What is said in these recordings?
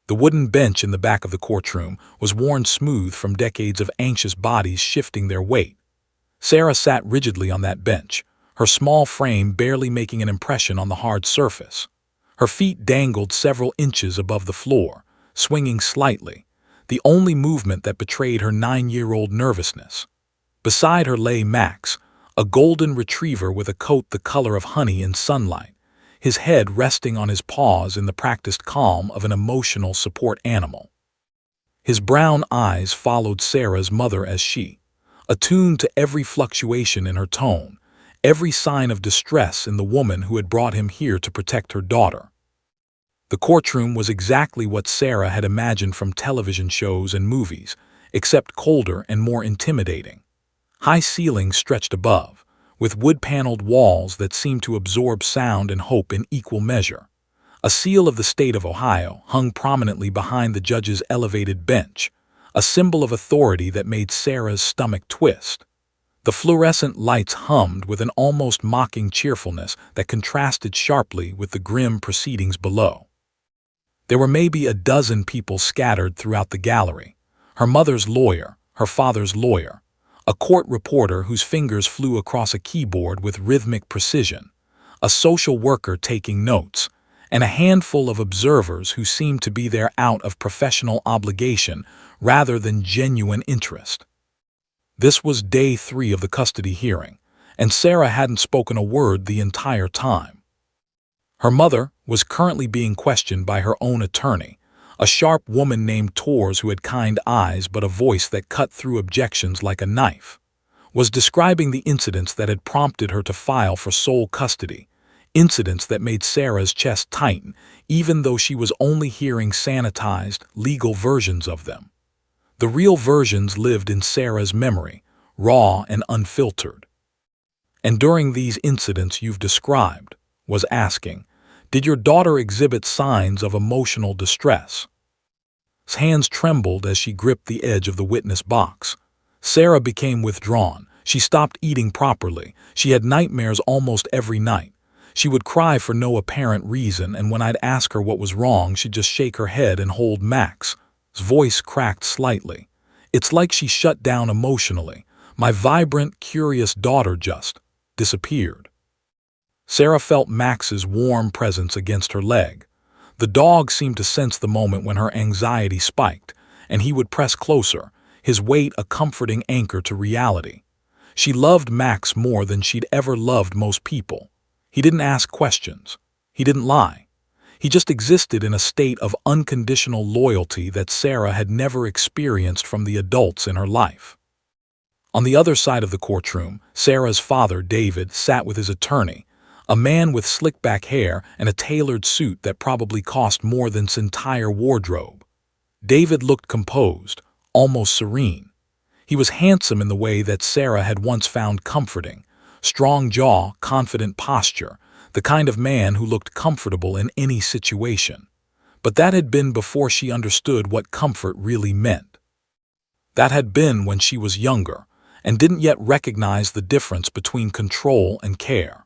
The wooden bench in the back of the courtroom was worn smooth from decades of anxious bodies shifting their weight. Sarah sat rigidly on that bench, her small frame barely making an impression on the hard surface. Her feet dangled several inches above the floor, swinging slightly, the only movement that betrayed her 9-year-old nervousness. Beside her lay Max, a golden retriever with a coat the color of honey in sunlight, his head resting on his paws in the practiced calm of an emotional support animal. His brown eyes followed Sarah's mother as she, attuned to every fluctuation in her tone, every sign of distress in the woman who had brought him here to protect her daughter. The courtroom was exactly what Sarah had imagined from television shows and movies, except colder and more intimidating. High ceilings stretched above, with wood-paneled walls that seemed to absorb sound and hope in equal measure. A seal of the state of Ohio hung prominently behind the judge's elevated bench, a symbol of authority that made Sarah's stomach twist. The fluorescent lights hummed with an almost mocking cheerfulness that contrasted sharply with the grim proceedings below. There were maybe a dozen people scattered throughout the gallery: her mother's lawyer, her father's lawyer, a court reporter whose fingers flew across a keyboard with rhythmic precision, a social worker taking notes, and a handful of observers who seemed to be there out of professional obligation rather than genuine interest. This was day 3 of the custody hearing, and Sarah hadn't spoken a word the entire time. Her mother was currently being questioned by her own attorney, a sharp woman named Tors who had kind eyes but a voice that cut through objections like a knife, was describing the incidents that had prompted her to file for sole custody, incidents that made Sarah's chest tighten, even though she was only hearing sanitized, legal versions of them. The real versions lived in Sarah's memory, raw and unfiltered. "And during these incidents you've described," was asking, "did your daughter exhibit signs of emotional distress?" His hands trembled as she gripped the edge of the witness box. Sarah became withdrawn. She stopped eating properly. She had nightmares almost every night. She would cry for no apparent reason, and when I'd ask her what was wrong, she'd just shake her head and hold Max. His voice cracked slightly. It's like she shut down emotionally. My vibrant, curious daughter just disappeared. Sarah felt Max's warm presence against her leg. The dog seemed to sense the moment when her anxiety spiked, and he would press closer, his weight a comforting anchor to reality. She loved Max more than she'd ever loved most people. He didn't ask questions. He didn't lie. He just existed in a state of unconditional loyalty that Sarah had never experienced from the adults in her life. On the other side of the courtroom, Sarah's father, David, sat with his attorney, a man with slick-back hair and a tailored suit that probably cost more than his entire wardrobe. David looked composed, almost serene. He was handsome in the way that Sarah had once found comforting: strong jaw, confident posture, the kind of man who looked comfortable in any situation. But that had been before she understood what comfort really meant. That had been when she was younger and didn't yet recognize the difference between control and care.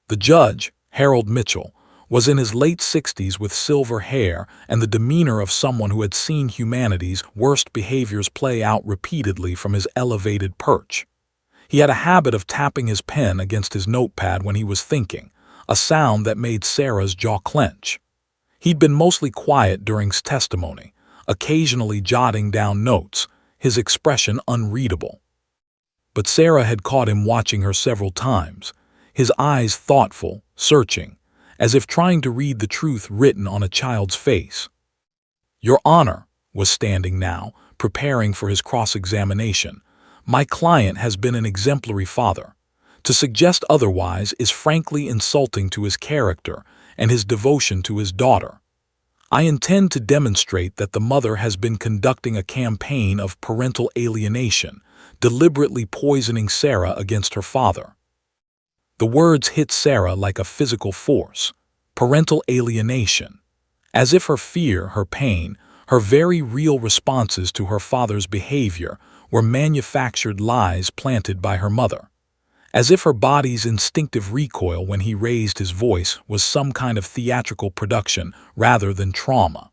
The judge, Harold Mitchell, was in his late 60s with silver hair and the demeanor of someone who had seen humanity's worst behaviors play out repeatedly from his elevated perch. He had a habit of tapping his pen against his notepad when he was thinking, a sound that made Sarah's jaw clench. He'd been mostly quiet during his testimony, occasionally jotting down notes, his expression unreadable. But Sarah had caught him watching her several times, his eyes thoughtful, searching, as if trying to read the truth written on a child's face. "Your Honor," was standing now, preparing for his cross-examination, "my client has been an exemplary father. To suggest otherwise is frankly insulting to his character and his devotion to his daughter. I intend to demonstrate that the mother has been conducting a campaign of parental alienation, deliberately poisoning Sarah against her father." The words hit Sarah like a physical force: parental alienation. As if her fear, her pain, her very real responses to her father's behavior were manufactured lies planted by her mother. As if her body's instinctive recoil when he raised his voice was some kind of theatrical production rather than trauma.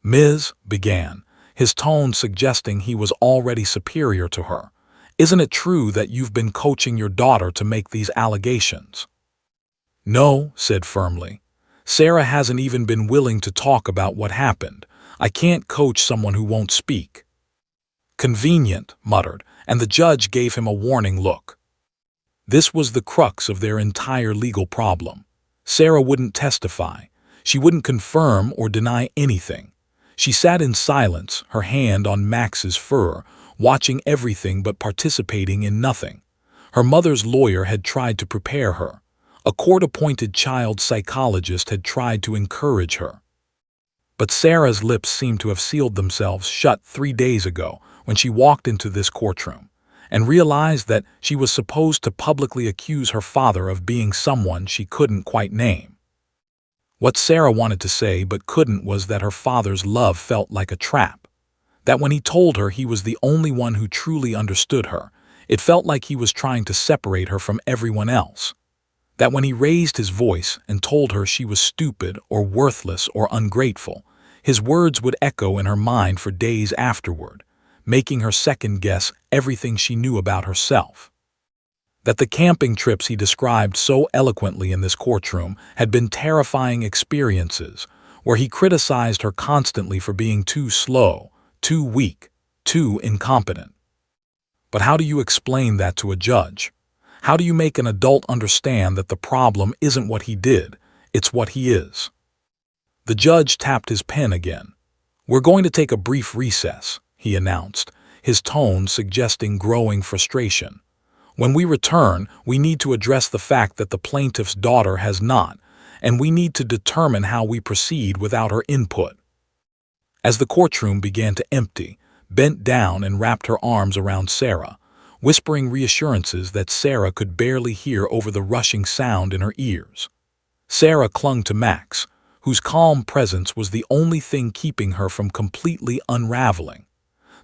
Ms. began, his tone suggesting he was already superior to her. Isn't it true that you've been coaching your daughter to make these allegations? No, said firmly. Sarah hasn't even been willing to talk about what happened. I can't coach someone who won't speak. Convenient, muttered, and the judge gave him a warning look. This was the crux of their entire legal problem. Sarah wouldn't testify. She wouldn't confirm or deny anything. She sat in silence, her hand on Max's fur, watching everything but participating in nothing. Her mother's lawyer had tried to prepare her. A court-appointed child psychologist had tried to encourage her. But Sarah's lips seemed to have sealed themselves shut 3 days ago when she walked into this courtroom and realized that she was supposed to publicly accuse her father of being someone she couldn't quite name. What Sarah wanted to say but couldn't was that her father's love felt like a trap. That when he told her he was the only one who truly understood her, it felt like he was trying to separate her from everyone else. That when he raised his voice and told her she was stupid or worthless or ungrateful, his words would echo in her mind for days afterward, making her second-guess everything she knew about herself. That the camping trips he described so eloquently in this courtroom had been terrifying experiences, where he criticized her constantly for being too slow, too weak, too incompetent. But how do you explain that to a judge? How do you make an adult understand that the problem isn't what he did, it's what he is? The judge tapped his pen again. We're going to take a brief recess, he announced, his tone suggesting growing frustration. When we return, we need to address the fact that the plaintiff's daughter has not, and we need to determine how we proceed without her input. As the courtroom began to empty, bent down and wrapped her arms around Sarah, whispering reassurances that Sarah could barely hear over the rushing sound in her ears. Sarah clung to Max, whose calm presence was the only thing keeping her from completely unraveling.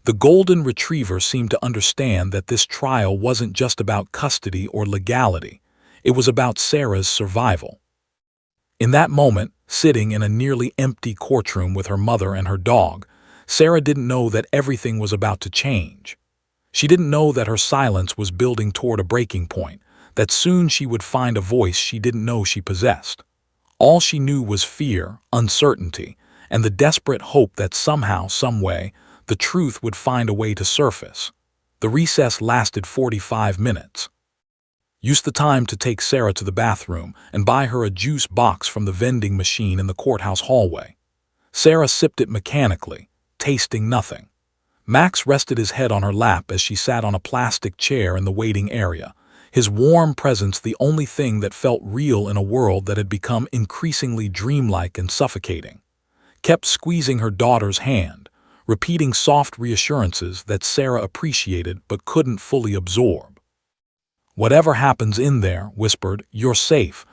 The golden retriever seemed to understand that this trial wasn't just about custody or legality. It was about Sarah's survival. In that moment, sitting in a nearly empty courtroom with her mother and her dog, Sarah didn't know that everything was about to change. She didn't know that her silence was building toward a breaking point, that soon she would find a voice she didn't know she possessed. All she knew was fear, uncertainty, and the desperate hope that somehow, some way, the truth would find a way to surface. The recess lasted 45 minutes. Use the time to take Sarah to the bathroom and buy her a juice box from the vending machine in the courthouse hallway. Sarah sipped it mechanically, tasting nothing. Max rested his head on her lap as she sat on a plastic chair in the waiting area, his warm presence the only thing that felt real in a world that had become increasingly dreamlike and suffocating. Kept squeezing her daughter's hand, repeating soft reassurances that Sarah appreciated but couldn't fully absorb. Whatever happens in there, whispered, you're safe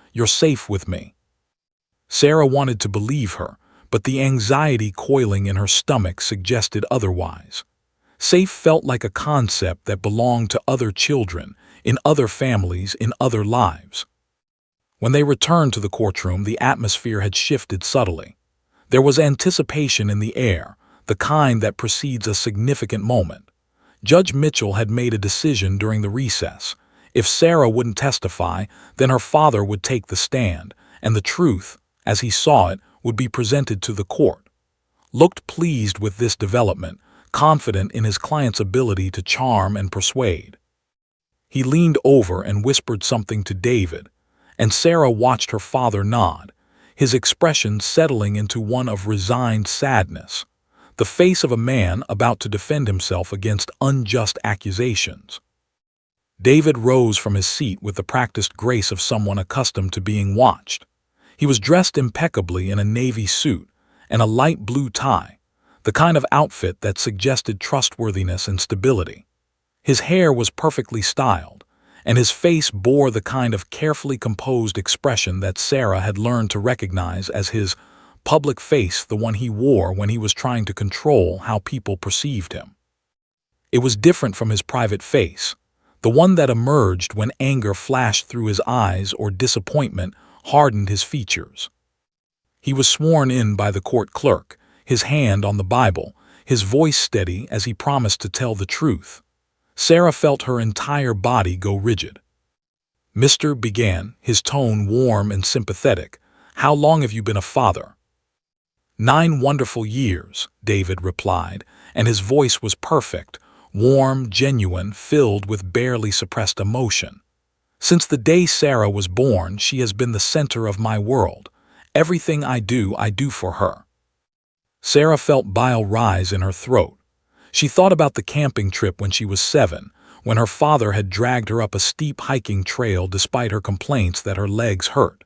with me. Sarah wanted to believe her, but the anxiety coiling in her stomach suggested otherwise. Safe felt like a concept that belonged to other children, in other families, in other lives. When they returned to the courtroom, the atmosphere had shifted subtly. There was anticipation in the air, the kind that precedes a significant moment. Judge Mitchell had made a decision during the recess. If Sarah wouldn't testify, then her father would take the stand, and the truth, as he saw it, would be presented to the court. Looked pleased with this development, confident in his client's ability to charm and persuade. He leaned over and whispered something to David, and Sarah watched her father nod, his expression settling into one of resigned sadness, the face of a man about to defend himself against unjust accusations. David rose from his seat with the practiced grace of someone accustomed to being watched. He was dressed impeccably in a navy suit and a light blue tie, the kind of outfit that suggested trustworthiness and stability. His hair was perfectly styled, and his face bore the kind of carefully composed expression that Sarah had learned to recognize as his public face, the one he wore when he was trying to control how people perceived him. It was different from his private face, the one that emerged when anger flashed through his eyes or disappointment hardened his features. He was sworn in by the court clerk, his hand on the Bible, his voice steady as he promised to tell the truth. Sarah felt her entire body go rigid. "Mr. began, his tone warm and sympathetic. "How long have you been a father?" "9 wonderful years," David replied, and his voice was perfect, warm, genuine, filled with barely suppressed emotion. "Since the day Sarah was born, she has been the center of my world. Everything I do for her." Sarah felt bile rise in her throat. She thought about the camping trip when she was 7, when her father had dragged her up a steep hiking trail despite her complaints that her legs hurt.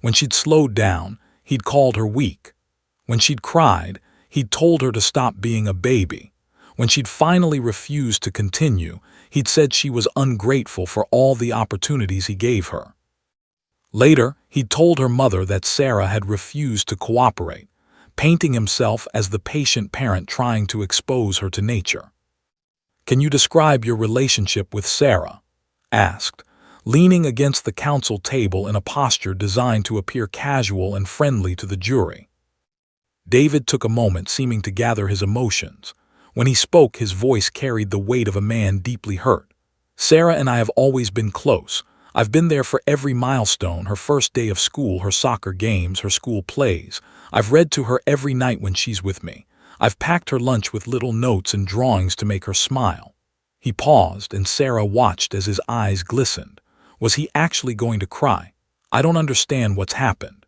When she'd slowed down, he'd called her weak. When she'd cried, he'd told her to stop being a baby. When she'd finally refused to continue, he'd said she was ungrateful for all the opportunities he gave her. Later, he'd told her mother that Sarah had refused to cooperate, painting himself as the patient parent trying to expose her to nature. "Can you describe your relationship with Sarah?" asked, leaning against the counsel table in a posture designed to appear casual and friendly to the jury. David took a moment, seeming to gather his emotions. When he spoke, his voice carried the weight of a man deeply hurt. "Sarah and I have always been close. I've been there for every milestone, her first day of school, her soccer games, her school plays. I've read to her every night when she's with me. I've packed her lunch with little notes and drawings to make her smile." He paused, and Sarah watched as his eyes glistened. Was he actually going to cry? "I don't understand what's happened.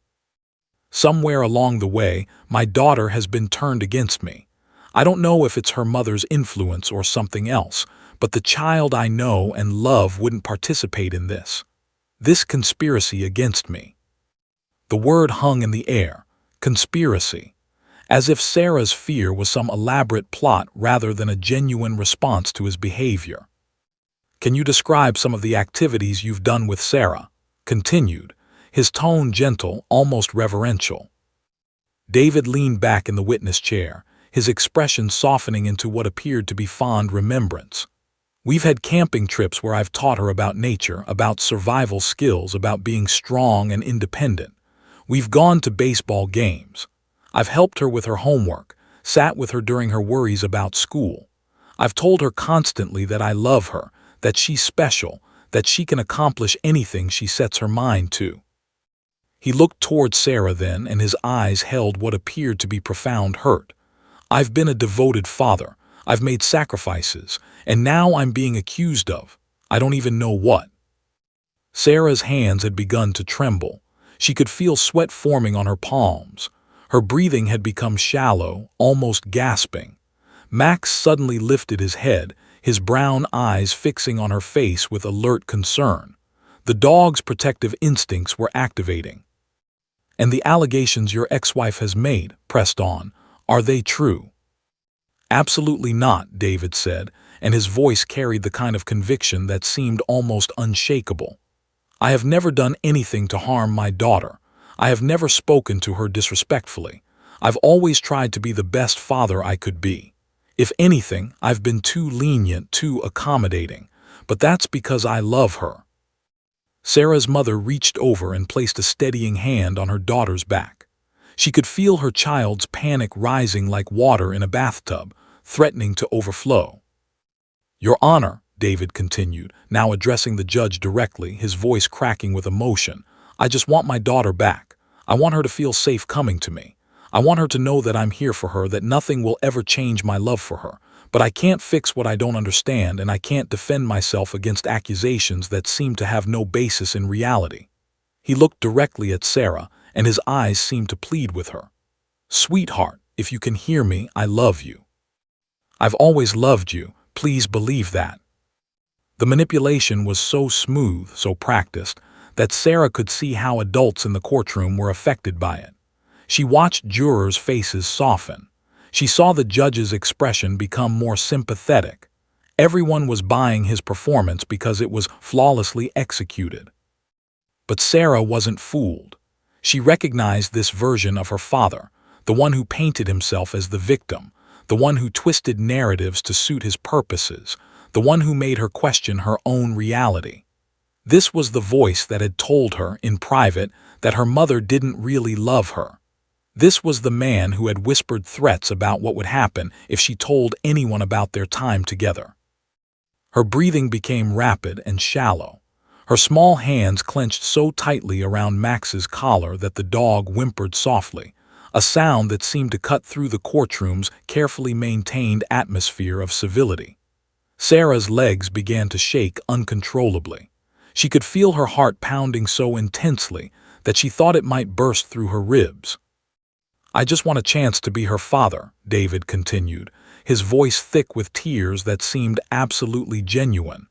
Somewhere along the way, my daughter has been turned against me. I don't know if it's her mother's influence or something else, but the child I know and love wouldn't participate in this. This conspiracy against me." The word hung in the air. Conspiracy. As if Sarah's fear was some elaborate plot rather than a genuine response to his behavior. "Can you describe some of the activities you've done with Sarah?" continued, his tone gentle, almost reverential. David leaned back in the witness chair, his expression softening into what appeared to be fond remembrance. "We've had camping trips where I've taught her about nature, about survival skills, about being strong and independent. We've gone to baseball games. I've helped her with her homework, sat with her during her worries about school. I've told her constantly that I love her, that she's special, that she can accomplish anything she sets her mind to." He looked toward Sarah then, and his eyes held what appeared to be profound hurt. "I've been a devoted father. I've made sacrifices, and now I'm being accused of, I don't even know what." Sarah's hands had begun to tremble. She could feel sweat forming on her palms. Her breathing had become shallow, almost gasping. Max suddenly lifted his head, his brown eyes fixing on her face with alert concern. The dog's protective instincts were activating. "And the allegations your ex-wife has made," pressed on, "are they true?" "Absolutely not," David said, and his voice carried the kind of conviction that seemed almost unshakable. "I have never done anything to harm my daughter. I have never spoken to her disrespectfully. I've always tried to be the best father I could be. If anything, I've been too lenient, too accommodating, but that's because I love her." Sarah's mother reached over and placed a steadying hand on her daughter's back. She could feel her child's panic rising like water in a bathtub, threatening to overflow. "Your Honor," David continued, now addressing the judge directly, his voice cracking with emotion, "I just want my daughter back. I want her to feel safe coming to me. I want her to know that I'm here for her, that nothing will ever change my love for her. But I can't fix what I don't understand, and I can't defend myself against accusations that seem to have no basis in reality." He looked directly at Sarah, and his eyes seemed to plead with her. "Sweetheart, if you can hear me, I love you. I've always loved you, please believe that." The manipulation was so smooth, so practiced, that Sarah could see how adults in the courtroom were affected by it. She watched jurors' faces soften. She saw the judge's expression become more sympathetic. Everyone was buying his performance because it was flawlessly executed. But Sarah wasn't fooled. She recognized this version of her father, the one who painted himself as the victim, the one who twisted narratives to suit his purposes, the one who made her question her own reality. This was the voice that had told her, in private, that her mother didn't really love her. This was the man who had whispered threats about what would happen if she told anyone about their time together. Her breathing became rapid and shallow. Her small hands clenched so tightly around Max's collar that the dog whimpered softly, a sound that seemed to cut through the courtroom's carefully maintained atmosphere of civility. Sarah's legs began to shake uncontrollably. She could feel her heart pounding so intensely that she thought it might burst through her ribs. "I just want a chance to be her father," David continued, his voice thick with tears that seemed absolutely genuine.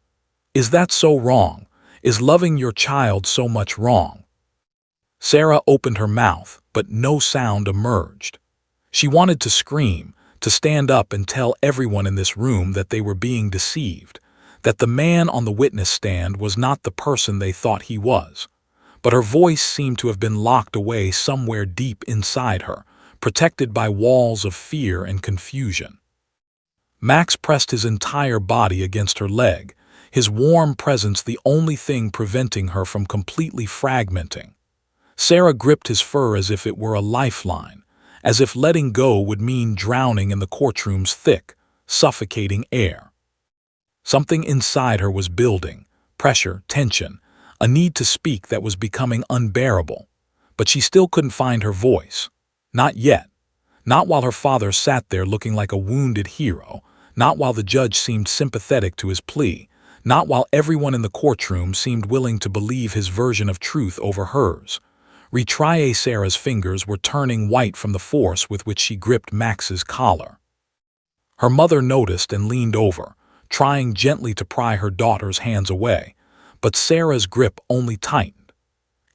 "Is that so wrong? Is loving your child so much wrong?" Sarah opened her mouth, but no sound emerged. She wanted to scream, to stand up and tell everyone in this room that they were being deceived, that the man on the witness stand was not the person they thought he was. But her voice seemed to have been locked away somewhere deep inside her, protected by walls of fear and confusion. Max pressed his entire body against her leg, his warm presence the only thing preventing her from completely fragmenting. Sarah gripped his fur as if it were a lifeline, as if letting go would mean drowning in the courtroom's thick, suffocating air. Something inside her was building, pressure, tension, a need to speak that was becoming unbearable. But she still couldn't find her voice. Not yet. Not while her father sat there looking like a wounded hero, not while the judge seemed sympathetic to his plea, not while everyone in the courtroom seemed willing to believe his version of truth over hers. Retraye Sarah's fingers were turning white from the force with which she gripped Max's collar. Her mother noticed and leaned over, trying gently to pry her daughter's hands away, but Sarah's grip only tightened.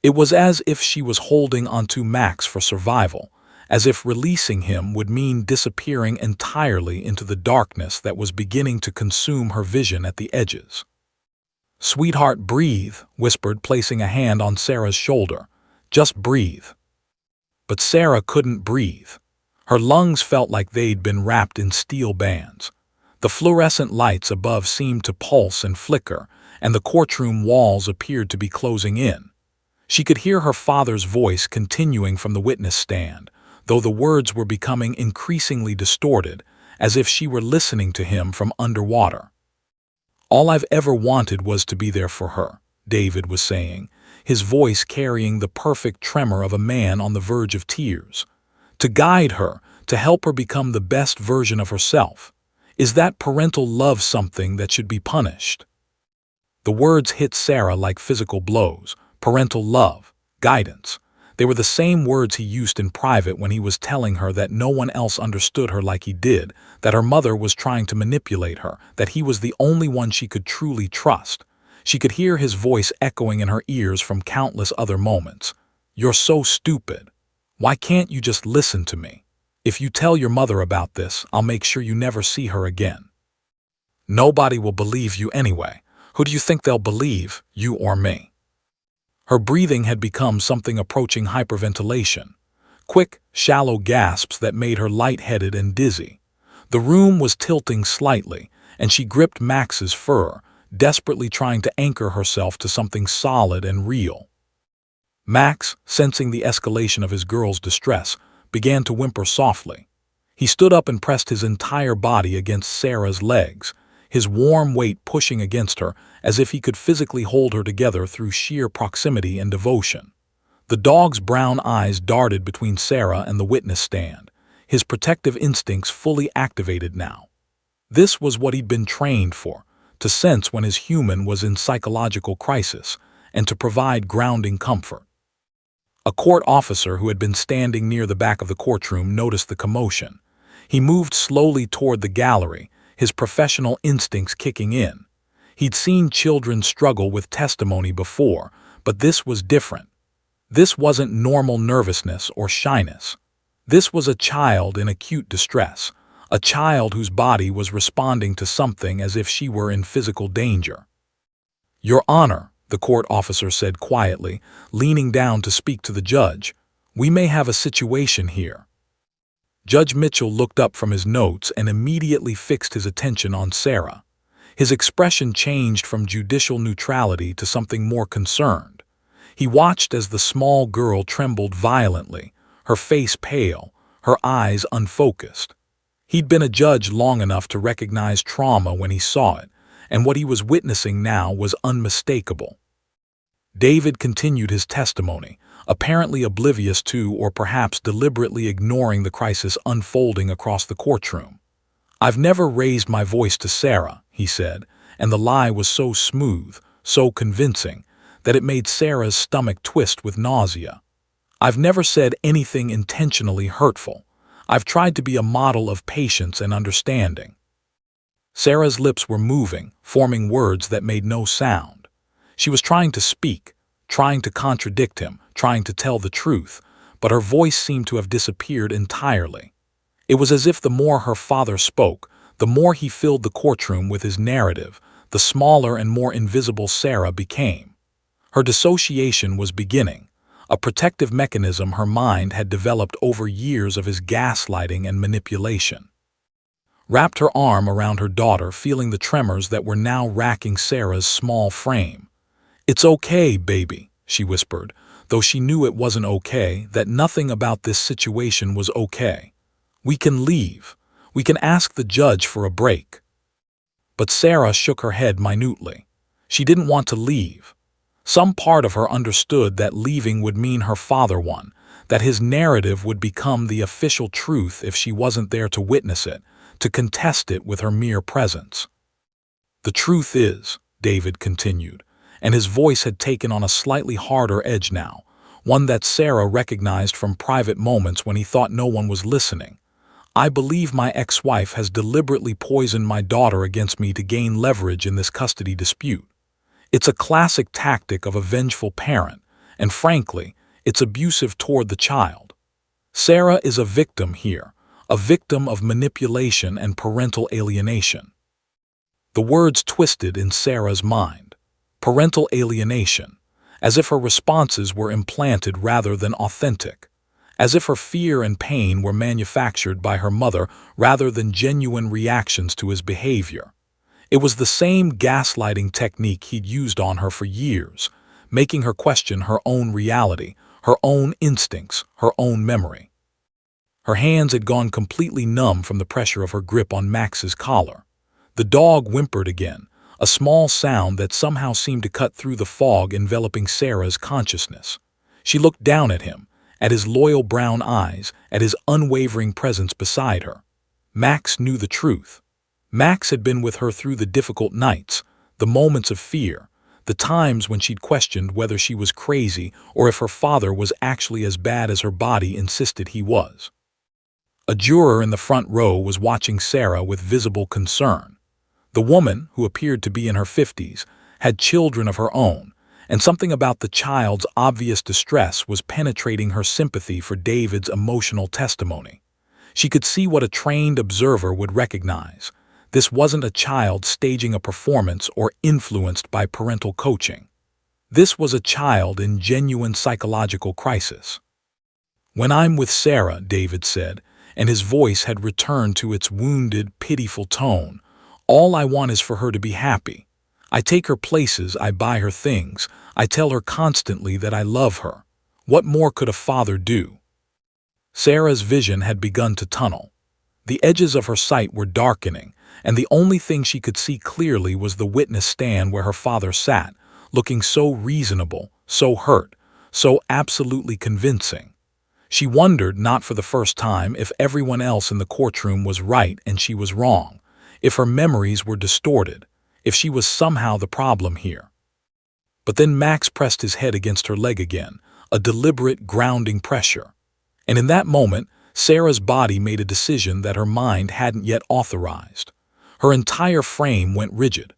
It was as if she was holding onto Max for survival, as if releasing him would mean disappearing entirely into the darkness that was beginning to consume her vision at the edges. "Sweetheart, breathe," whispered, placing a hand on Sarah's shoulder. "Just breathe." But Sarah couldn't breathe. Her lungs felt like they'd been wrapped in steel bands. The fluorescent lights above seemed to pulse and flicker, and the courtroom walls appeared to be closing in. She could hear her father's voice continuing from the witness stand, though the words were becoming increasingly distorted, as if she were listening to him from underwater. "All I've ever wanted was to be there for her," David was saying, his voice carrying the perfect tremor of a man on the verge of tears. "To guide her, to help her become the best version of herself. Is that parental love something that should be punished?" The words hit Sarah like physical blows. Parental love, guidance. They were the same words he used in private when he was telling her that no one else understood her like he did, that her mother was trying to manipulate her, that he was the only one she could truly trust. She could hear his voice echoing in her ears from countless other moments. "You're so stupid. Why can't you just listen to me? If you tell your mother about this, I'll make sure you never see her again. Nobody will believe you anyway. Who do you think they'll believe, you or me?" Her breathing had become something approaching hyperventilation. Quick, shallow gasps that made her lightheaded and dizzy. The room was tilting slightly, and she gripped Max's fur, desperately trying to anchor herself to something solid and real. Max, sensing the escalation of his girl's distress, began to whimper softly. He stood up and pressed his entire body against Sarah's legs, his warm weight pushing against her as if he could physically hold her together through sheer proximity and devotion. The dog's brown eyes darted between Sarah and the witness stand, his protective instincts fully activated now. This was what he'd been trained for, to sense when his human was in psychological crisis, and to provide grounding comfort. A court officer who had been standing near the back of the courtroom noticed the commotion. He moved slowly toward the gallery, his professional instincts kicking in. He'd seen children struggle with testimony before, but this was different. This wasn't normal nervousness or shyness. This was a child in acute distress, a child whose body was responding to something as if she were in physical danger. "Your Honor," the court officer said quietly, leaning down to speak to the judge, "we may have a situation here." Judge Mitchell looked up from his notes and immediately fixed his attention on Sarah. His expression changed from judicial neutrality to something more concerned. He watched as the small girl trembled violently, her face pale, her eyes unfocused. He'd been a judge long enough to recognize trauma when he saw it, and what he was witnessing now was unmistakable. David continued his testimony, apparently oblivious to or perhaps deliberately ignoring the crisis unfolding across the courtroom. "I've never raised my voice to Sarah," he said, and the lie was so smooth, so convincing, that it made Sarah's stomach twist with nausea. "I've never said anything intentionally hurtful. I've tried to be a model of patience and understanding." Sarah's lips were moving, forming words that made no sound. She was trying to speak, trying to contradict him, trying to tell the truth, but her voice seemed to have disappeared entirely. It was as if the more her father spoke, the more he filled the courtroom with his narrative, the smaller and more invisible Sarah became. Her dissociation was beginning, a protective mechanism her mind had developed over years of his gaslighting and manipulation. Wrapped her arm around her daughter, feeling the tremors that were now racking Sarah's small frame. "It's okay, baby," she whispered, though she knew it wasn't okay, that nothing about this situation was okay. "We can leave. We can ask the judge for a break." But Sarah shook her head minutely. She didn't want to leave. Some part of her understood that leaving would mean her father won, that his narrative would become the official truth if she wasn't there to witness it, to contest it with her mere presence. "The truth is," David continued, and his voice had taken on a slightly harder edge now, one that Sarah recognized from private moments when he thought no one was listening. "I believe my ex-wife has deliberately poisoned my daughter against me to gain leverage in this custody dispute. It's a classic tactic of a vengeful parent, and frankly, it's abusive toward the child. Sarah is a victim here, a victim of manipulation and parental alienation." The words twisted in Sarah's mind. Parental alienation, as if her responses were implanted rather than authentic, as if her fear and pain were manufactured by her mother rather than genuine reactions to his behavior. It was the same gaslighting technique he'd used on her for years, making her question her own reality, her own instincts, her own memory. Her hands had gone completely numb from the pressure of her grip on Max's collar. The dog whimpered again, a small sound that somehow seemed to cut through the fog enveloping Sarah's consciousness. She looked down at him, at his loyal brown eyes, at his unwavering presence beside her. Max knew the truth. Max had been with her through the difficult nights, the moments of fear, the times when she'd questioned whether she was crazy or if her father was actually as bad as her body insisted he was. A juror in the front row was watching Sarah with visible concern. The woman, who appeared to be in her 50s, had children of her own, and something about the child's obvious distress was penetrating her sympathy for David's emotional testimony. She could see what a trained observer would recognize. This wasn't a child staging a performance or influenced by parental coaching. This was a child in genuine psychological crisis. "When I'm with Sarah," David said, and his voice had returned to its wounded, pitiful tone, "all I want is for her to be happy. I take her places, I buy her things, I tell her constantly that I love her. What more could a father do?" Sarah's vision had begun to tunnel. The edges of her sight were darkening, and the only thing she could see clearly was the witness stand where her father sat, looking so reasonable, so hurt, so absolutely convincing. She wondered, not for the first time, if everyone else in the courtroom was right and she was wrong, if her memories were distorted, if she was somehow the problem here. But then Max pressed his head against her leg again, a deliberate, grounding pressure. And in that moment, Sarah's body made a decision that her mind hadn't yet authorized. Her entire frame went rigid.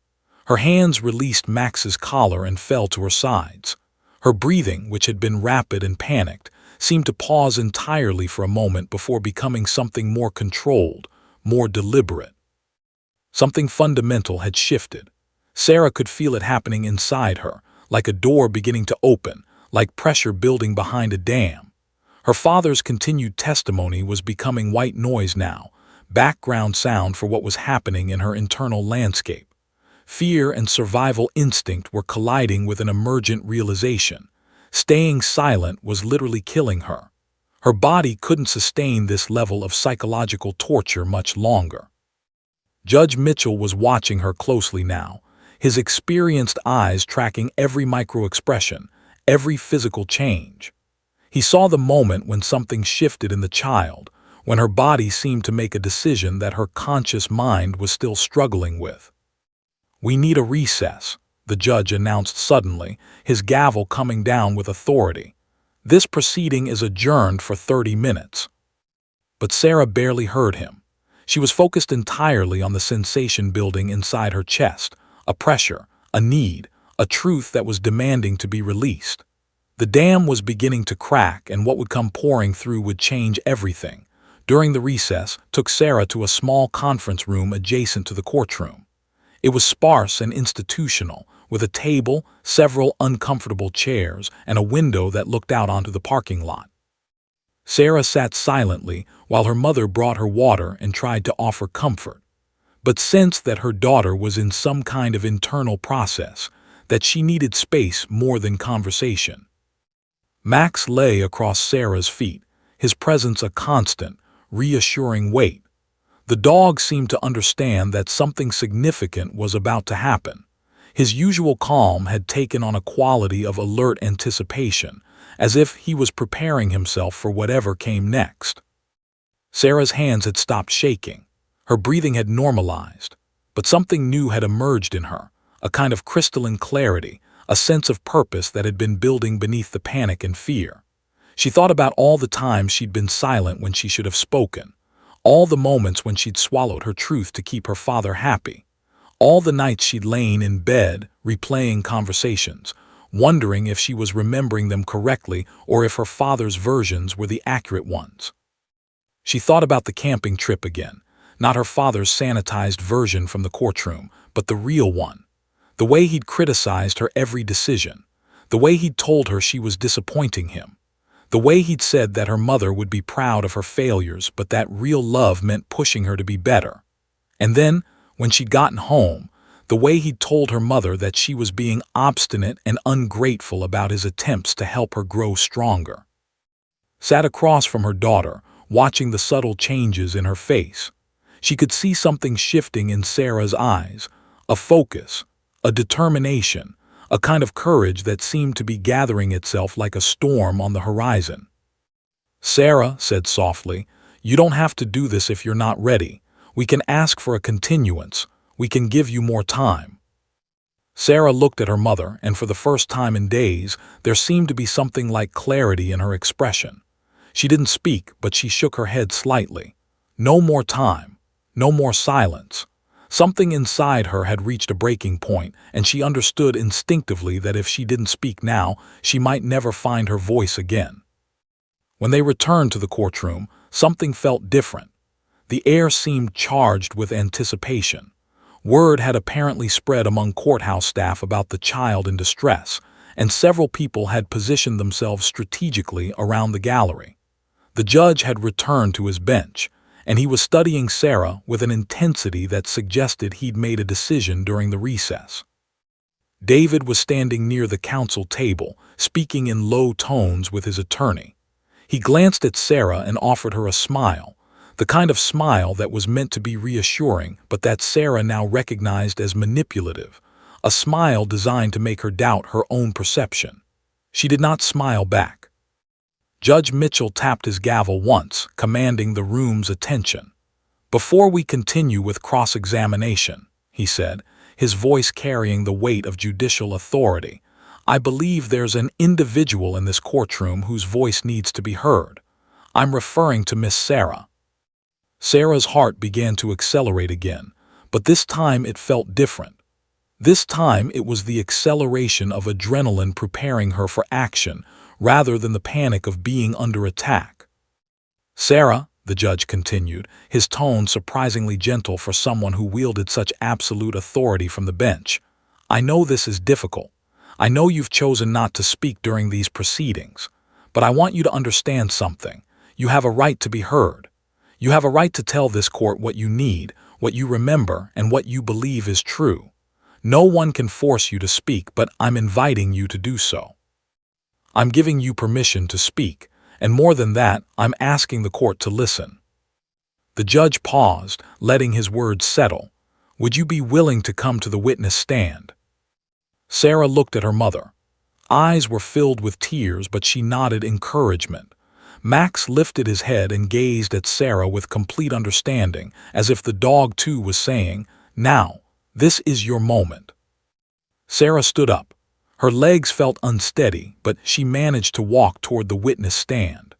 Her hands released Max's collar and fell to her sides. Her breathing, which had been rapid and panicked, seemed to pause entirely for a moment before becoming something more controlled, more deliberate. Something fundamental had shifted. Sarah could feel it happening inside her, like a door beginning to open, like pressure building behind a dam. Her father's continued testimony was becoming white noise now, background sound for what was happening in her internal landscape. Fear and survival instinct were colliding with an emergent realization. Staying silent was literally killing her. Her body couldn't sustain this level of psychological torture much longer. Judge Mitchell was watching her closely now, his experienced eyes tracking every micro-expression, every physical change. He saw the moment when something shifted in the child, when her body seemed to make a decision that her conscious mind was still struggling with. "We need a recess," the judge announced suddenly, his gavel coming down with authority. "This proceeding is adjourned for 30 minutes. But Sarah barely heard him. She was focused entirely on the sensation building inside her chest, a pressure, a need, a truth that was demanding to be released. The dam was beginning to crack, and what would come pouring through would change everything. During the recess, took Sarah to a small conference room adjacent to the courtroom. It was sparse and institutional, with a table, several uncomfortable chairs, and a window that looked out onto the parking lot. Sarah sat silently while her mother brought her water and tried to offer comfort, but sensed that her daughter was in some kind of internal process, that she needed space more than conversation. Max lay across Sarah's feet, his presence a constant, reassuring weight. The dog seemed to understand that something significant was about to happen. His usual calm had taken on a quality of alert anticipation, as if he was preparing himself for whatever came next. Sarah's hands had stopped shaking. Her breathing had normalized, but something new had emerged in her, a kind of crystalline clarity, a sense of purpose that had been building beneath the panic and fear. She thought about all the times she'd been silent when she should have spoken, all the moments when she'd swallowed her truth to keep her father happy, all the nights she'd lain in bed, replaying conversations, wondering if she was remembering them correctly or if her father's versions were the accurate ones. She thought about the camping trip again, not her father's sanitized version from the courtroom, but the real one. The way he'd criticized her every decision, the way he'd told her she was disappointing him, the way he'd said that her mother would be proud of her failures but that real love meant pushing her to be better. And then, when she'd gotten home, the way he'd told her mother that she was being obstinate and ungrateful about his attempts to help her grow stronger. Sat across from her daughter, watching the subtle changes in her face. She could see something shifting in Sarah's eyes, a focus, a determination, a kind of courage that seemed to be gathering itself like a storm on the horizon. "Sarah," said softly, "you don't have to do this if you're not ready. We can ask for a continuance. We can give you more time." Sarah looked at her mother, and for the first time in days, there seemed to be something like clarity in her expression. She didn't speak, but she shook her head slightly. No more time. No more silence. Something inside her had reached a breaking point, and she understood instinctively that if she didn't speak now, she might never find her voice again. When they returned to the courtroom, something felt different. The air seemed charged with anticipation. Word had apparently spread among courthouse staff about the child in distress, and several people had positioned themselves strategically around the gallery. The judge had returned to his bench, and he was studying Sarah with an intensity that suggested he'd made a decision during the recess. David was standing near the counsel table, speaking in low tones with his attorney. He glanced at Sarah and offered her a smile, the kind of smile that was meant to be reassuring, but that Sarah now recognized as manipulative, a smile designed to make her doubt her own perception. She did not smile back. Judge Mitchell tapped his gavel once, commanding the room's attention. "Before we continue with cross-examination," he said, his voice carrying the weight of judicial authority, "I believe there's an individual in this courtroom whose voice needs to be heard. I'm referring to Miss Sarah." Sarah's heart began to accelerate again, but this time it felt different. This time it was the acceleration of adrenaline preparing her for action, rather than the panic of being under attack. "Sarah," the judge continued, his tone surprisingly gentle for someone who wielded such absolute authority from the bench, "I know this is difficult. I know you've chosen not to speak during these proceedings, but I want you to understand something. You have a right to be heard. You have a right to tell this court what you need, what you remember, and what you believe is true. No one can force you to speak, but I'm inviting you to do so. I'm giving you permission to speak, And more than that, I'm asking the court to listen." The judge paused, letting his words settle. "Would you be willing to come to the witness stand?" Sarah looked at her mother. Eyes were filled with tears, but she nodded encouragement. Max lifted his head and gazed at Sarah with complete understanding, as if the dog too was saying, "Now, this is your moment." Sarah stood up. Her legs felt unsteady, but she managed to walk toward the witness stand.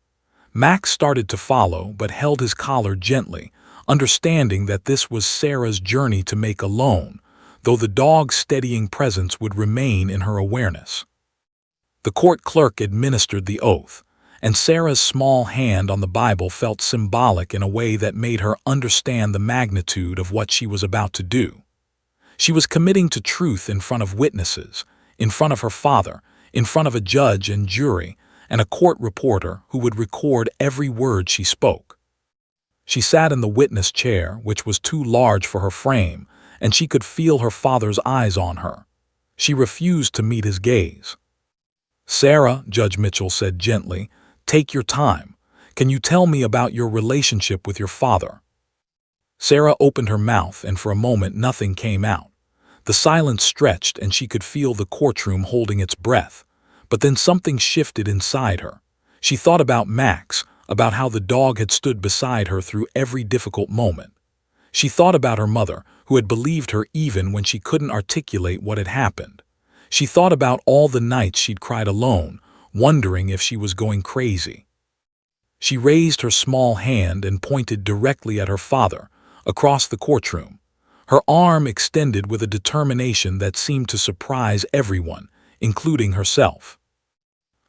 Max started to follow, but held his collar gently, understanding that this was Sarah's journey to make alone, though the dog's steadying presence would remain in her awareness. The court clerk administered the oath, and Sarah's small hand on the Bible felt symbolic in a way that made her understand the magnitude of what she was about to do. She was committing to truth in front of witnesses, in front of her father, in front of a judge and jury, and a court reporter who would record every word she spoke. She sat in the witness chair, which was too large for her frame, and she could feel her father's eyes on her. She refused to meet his gaze. "Sarah," Judge Mitchell said gently, "take your time. Can you tell me about your relationship with your father?" Sarah opened her mouth, and for a moment nothing came out. The silence stretched, and she could feel the courtroom holding its breath. But then something shifted inside her. She thought about Max, about how the dog had stood beside her through every difficult moment. She thought about her mother, who had believed her even when she couldn't articulate what had happened. She thought about all the nights she'd cried alone, wondering if she was going crazy. She raised her small hand and pointed directly at her father, across the courtroom. Her arm extended with a determination that seemed to surprise everyone, including herself.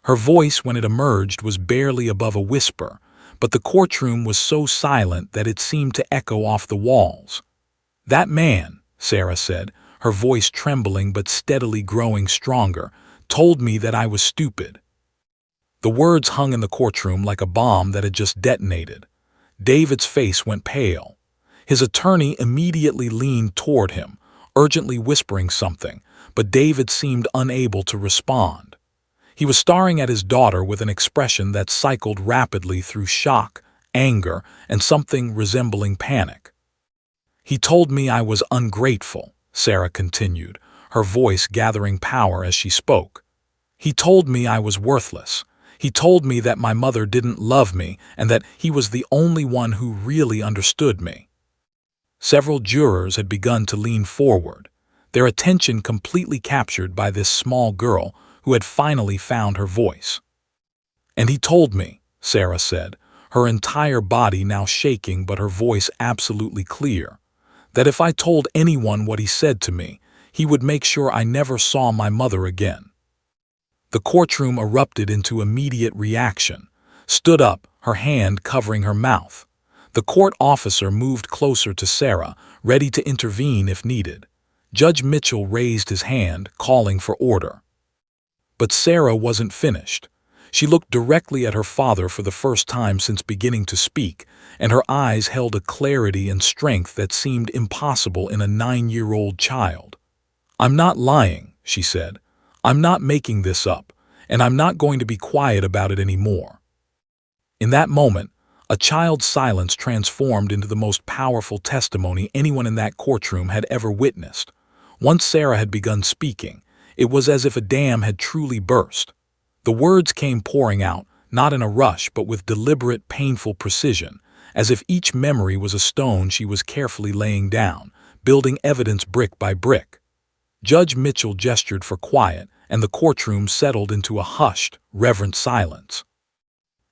Her voice, when it emerged, was barely above a whisper, but the courtroom was so silent that it seemed to echo off the walls. "That man," Sarah said, her voice trembling but steadily growing stronger, "told me that I was stupid." The words hung in the courtroom like a bomb that had just detonated. David's face went pale. His attorney immediately leaned toward him, urgently whispering something, but David seemed unable to respond. He was staring at his daughter with an expression that cycled rapidly through shock, anger, and something resembling panic. "He told me I was ungrateful," Sarah continued, her voice gathering power as she spoke. "He told me I was worthless. He told me that my mother didn't love me and that he was the only one who really understood me." Several jurors had begun to lean forward, their attention completely captured by this small girl who had finally found her voice. "And he told me," Sarah said, her entire body now shaking but her voice absolutely clear, "that if I told anyone what he said to me, he would make sure I never saw my mother again." The courtroom erupted into immediate reaction, stood up, her hand covering her mouth. The court officer moved closer to Sarah, ready to intervene if needed. Judge Mitchell raised his hand, calling for order. But Sarah wasn't finished. She looked directly at her father for the first time since beginning to speak, and her eyes held a clarity and strength that seemed impossible in a 9-year-old child. "I'm not lying," she said. "I'm not making this up, and I'm not going to be quiet about it anymore." In that moment, a child's silence transformed into the most powerful testimony anyone in that courtroom had ever witnessed. Once Sarah had begun speaking, it was as if a dam had truly burst. The words came pouring out, not in a rush but with deliberate, painful precision, as if each memory was a stone she was carefully laying down, building evidence brick by brick. Judge Mitchell gestured for quiet, and the courtroom settled into a hushed, reverent silence.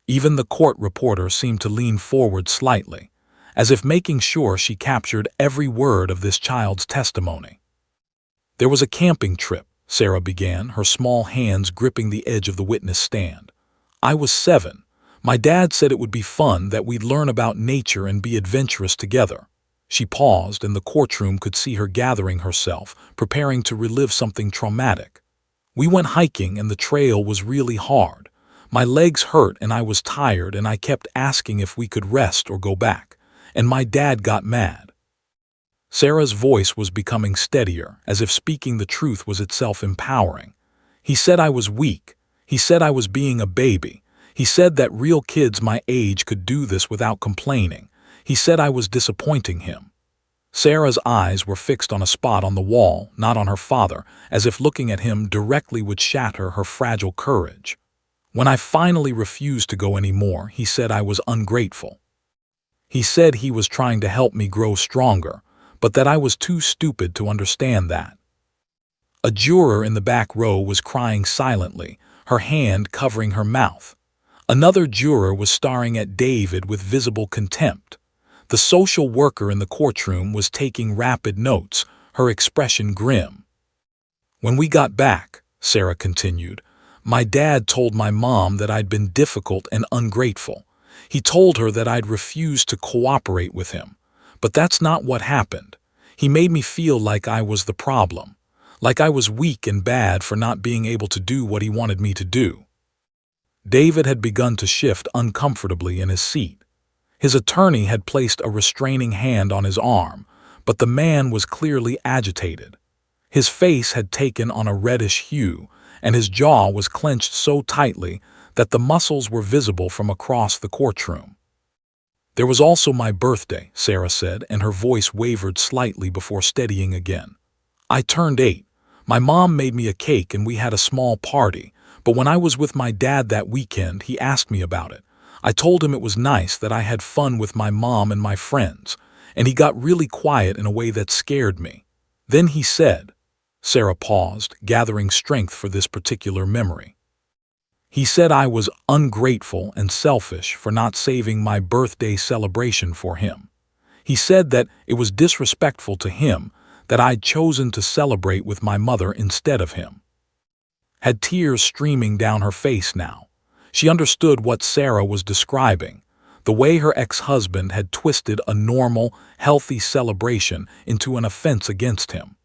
Even the court reporter seemed to lean forward slightly, as if making sure she captured every word of this child's testimony. "There was a camping trip," Sarah began, her small hands gripping the edge of the witness stand. "I was 7. My dad said it would be fun, that we'd learn about nature and be adventurous together." She paused, and the courtroom could see her gathering herself, preparing to relive something traumatic. "We went hiking and the trail was really hard. My legs hurt and I was tired and I kept asking if we could rest or go back. And my dad got mad." Sarah's voice was becoming steadier, as if speaking the truth was itself empowering. "He said I was weak. He said I was being a baby. He said that real kids my age could do this without complaining. He said I was disappointing him. Sarah's eyes were fixed on a spot on the wall, not on her father, as if looking at him directly would shatter her fragile courage. When I finally refused to go anymore, he said I was ungrateful. He said he was trying to help me grow stronger, but that I was too stupid to understand that. A juror in the back row was crying silently, her hand covering her mouth. Another juror was staring at David with visible contempt. The social worker in the courtroom was taking rapid notes, her expression grim. When we got back, Sarah continued, my dad told my mom that I'd been difficult and ungrateful. He told her that I'd refused to cooperate with him. But that's not what happened. He made me feel like I was the problem, like I was weak and bad for not being able to do what he wanted me to do. David had begun to shift uncomfortably in his seat. His attorney had placed a restraining hand on his arm, but the man was clearly agitated. His face had taken on a reddish hue, and his jaw was clenched so tightly that the muscles were visible from across the courtroom. There was also my birthday, Sarah said, and her voice wavered slightly before steadying again. I turned 8. My mom made me a cake and we had a small party, but when I was with my dad that weekend, he asked me about it. I told him it was nice that I had fun with my mom and my friends, and he got really quiet in a way that scared me. Then he said, Sarah paused, gathering strength for this particular memory. He said I was ungrateful and selfish for not saving my birthday celebration for him. He said that it was disrespectful to him that I'd chosen to celebrate with my mother instead of him. Had tears streaming down her face now. She understood what Sarah was describing, the way her ex-husband had twisted a normal, healthy celebration into an offense against him,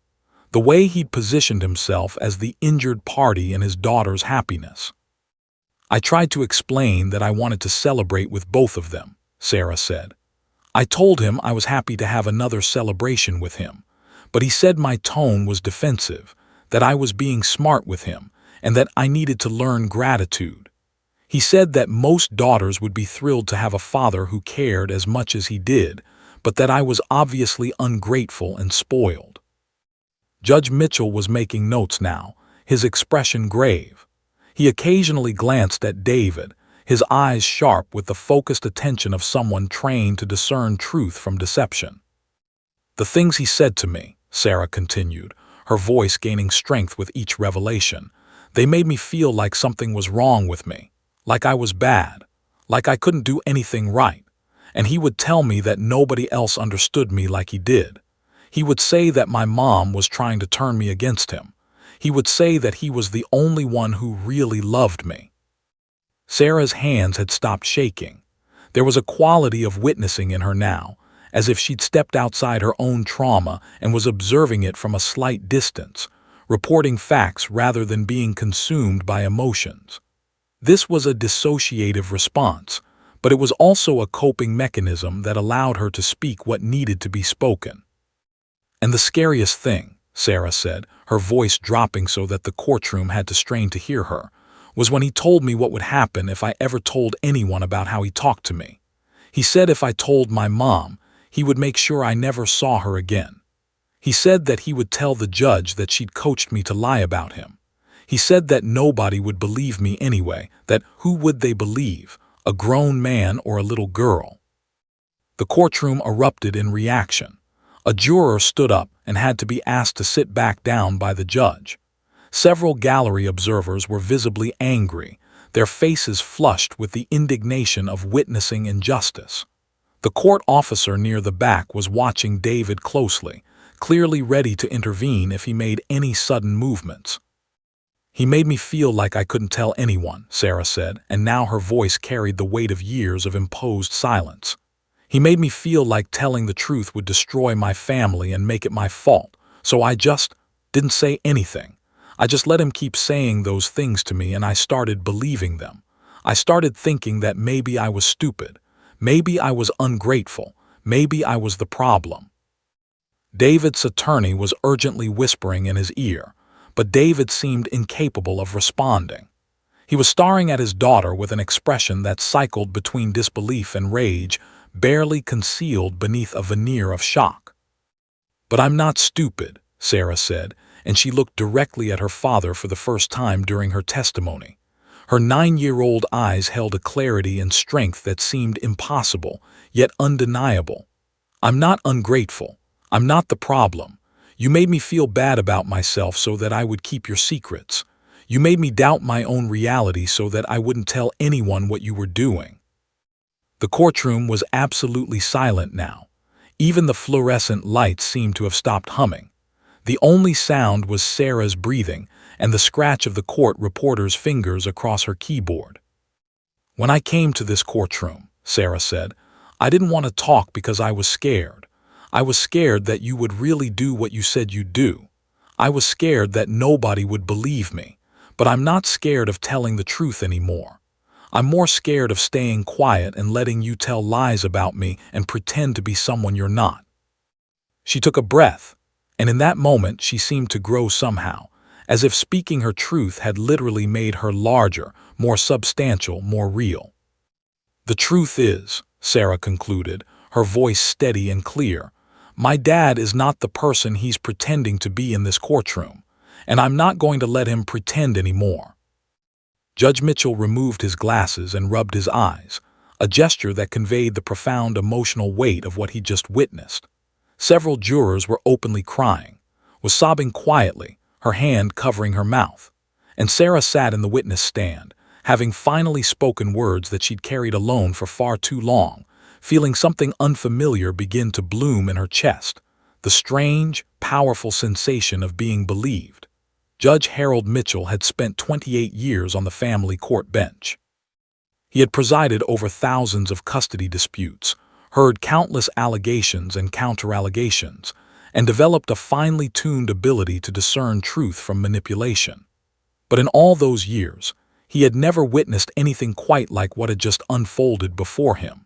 the way he'd positioned himself as the injured party in his daughter's happiness. I tried to explain that I wanted to celebrate with both of them, Sarah said. I told him I was happy to have another celebration with him, but he said my tone was defensive, that I was being smart with him, and that I needed to learn gratitude. He said that most daughters would be thrilled to have a father who cared as much as he did, but that I was obviously ungrateful and spoiled. Judge Mitchell was making notes now, his expression grave. He occasionally glanced at David, his eyes sharp with the focused attention of someone trained to discern truth from deception. The things he said to me, Sarah continued, her voice gaining strength with each revelation, they made me feel like something was wrong with me, like I was bad, like I couldn't do anything right. And he would tell me that nobody else understood me like he did. He would say that my mom was trying to turn me against him. He would say that he was the only one who really loved me. Sarah's hands had stopped shaking. There was a quality of witnessing in her now, as if she'd stepped outside her own trauma and was observing it from a slight distance, reporting facts rather than being consumed by emotions. This was a dissociative response, but it was also a coping mechanism that allowed her to speak what needed to be spoken. And the scariest thing, Sarah said, her voice dropping so that the courtroom had to strain to hear her, was when he told me what would happen if I ever told anyone about how he talked to me. He said if I told my mom, he would make sure I never saw her again. He said that he would tell the judge that she'd coached me to lie about him. He said that nobody would believe me anyway, that who would they believe, a grown man or a little girl? The courtroom erupted in reaction. A juror stood up and had to be asked to sit back down by the judge. Several gallery observers were visibly angry, their faces flushed with the indignation of witnessing injustice. The court officer near the back was watching David closely, clearly ready to intervene if he made any sudden movements. He made me feel like I couldn't tell anyone, Sarah said, and now her voice carried the weight of years of imposed silence. He made me feel like telling the truth would destroy my family and make it my fault, so I just didn't say anything. I just let him keep saying those things to me and I started believing them. I started thinking that maybe I was stupid, maybe I was ungrateful, maybe I was the problem. David's attorney was urgently whispering in his ear, but David seemed incapable of responding. He was staring at his daughter with an expression that cycled between disbelief and rage, barely concealed beneath a veneer of shock. "But I'm not stupid," Sarah said, and she looked directly at her father for the first time during her testimony. Her 9-year-old eyes held a clarity and strength that seemed impossible, yet undeniable. "I'm not ungrateful. I'm not the problem. You made me feel bad about myself so that I would keep your secrets. You made me doubt my own reality so that I wouldn't tell anyone what you were doing." The courtroom was absolutely silent now. Even the fluorescent lights seemed to have stopped humming. The only sound was Sarah's breathing and the scratch of the court reporter's fingers across her keyboard. "When I came to this courtroom," Sarah said, "I didn't want to talk because I was scared. I was scared that you would really do what you said you'd do. I was scared that nobody would believe me. But I'm not scared of telling the truth anymore. I'm more scared of staying quiet and letting you tell lies about me and pretend to be someone you're not." She took a breath, and in that moment she seemed to grow somehow, as if speaking her truth had literally made her larger, more substantial, more real. "The truth is," Sarah concluded, her voice steady and clear, "my dad is not the person he's pretending to be in this courtroom, and I'm not going to let him pretend anymore." Judge Mitchell removed his glasses and rubbed his eyes, a gesture that conveyed the profound emotional weight of what he'd just witnessed. Several jurors were openly crying, was sobbing quietly, her hand covering her mouth, and Sarah sat in the witness stand, having finally spoken words that she'd carried alone for far too long, feeling something unfamiliar begin to bloom in her chest, the strange, powerful sensation of being believed. Judge Harold Mitchell had spent 28 years on the family court bench. He had presided over thousands of custody disputes, heard countless allegations and counter-allegations, and developed a finely tuned ability to discern truth from manipulation. But in all those years, he had never witnessed anything quite like what had just unfolded before him.